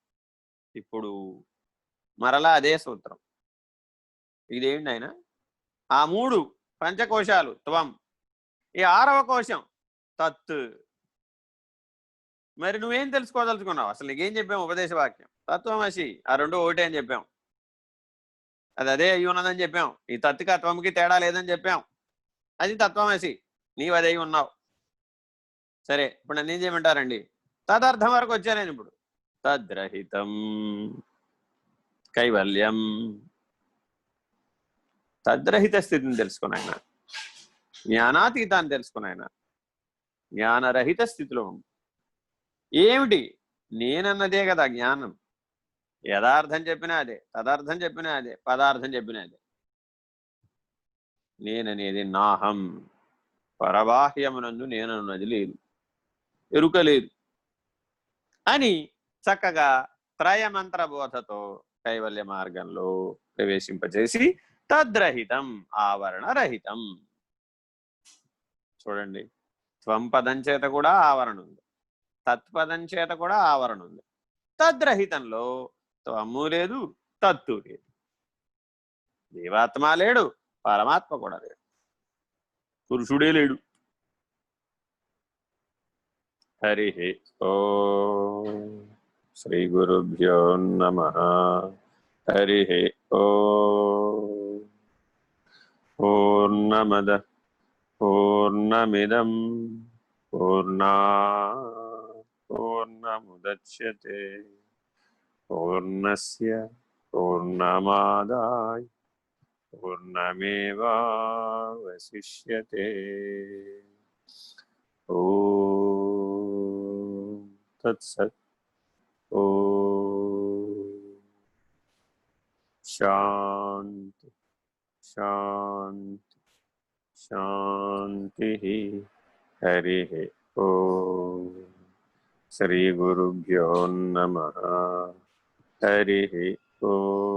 ఇప్పుడు మరలా అదే సూత్రం. ఇదేంటి ఆయన? ఆ 3 పంచకోశాలు త్వం, ఈ 6వ కోశం తత్. మరి నువ్వేం తెలుసుకోదలుచుకున్నావు? అసలు నీకేం చెప్పాం? ఉపదేశ వాక్యం తత్వమసి. ఆ 2 ఒకటే అని చెప్పాం. అది అదే అయ్యి ఉన్నదని చెప్పాం. ఈ తత్తుకి త్వంకి తేడా లేదని చెప్పాం. అది తత్వమసి, నీవు అదే ఉన్నావు. సరే, ఇప్పుడు నన్ను ఏం చేయమంటారండి? తదర్థం వరకు వచ్చా నేను. ఇప్పుడు తద్రహితం కైవల్యం. తద్రహిత స్థితిని తెలుసుకున్నాయన, జ్ఞానాతీతాన్ని తెలుసుకున్నాయన, జ్ఞానరహిత స్థితిలో ఉంది. ఏమిటి? నేనన్నదే కదా జ్ఞానం. యథార్థం చెప్పినా అదే, తదర్థం చెప్పినా అదే, పదార్థం చెప్పినా అదే. నేననేది నాహం. పరబాహ్యమునందు నేనన్నది లేదు, ఎరుక లేదు అని చక్కగా త్రయమంత్ర బోధతో కైవల్య మార్గంలో ప్రవేశింపచేసి తద్రహితం, ఆవరణ రహితం. చూడండి, త్వం పదం చేత కూడా ఆవరణ ఉంది, తత్పదం చేత కూడా ఆవరణ ఉంది. తద్రహితంలో త్వము లేదు, తత్తు లేదు. జీవాత్మ లేడు, పరమాత్మ కూడా లేడు, పురుషుడే లేడు. హరి ఓం. శ్రీ గురుభ్యో నమః. హరి ఓం. పూర్ణమదః పూర్ణమిదం పూర్ణాత్ పూర్ణముదచ్యతే పూర్ణస్య పూర్ణమాదాయ పూర్ణమేవావశిష్యతే. ఓం తత్సత్. ఓం శాంతి శాంతి శాంతి. హరి ఓం. శ్రీ గురుభ్యో నమః. హరి ఓం.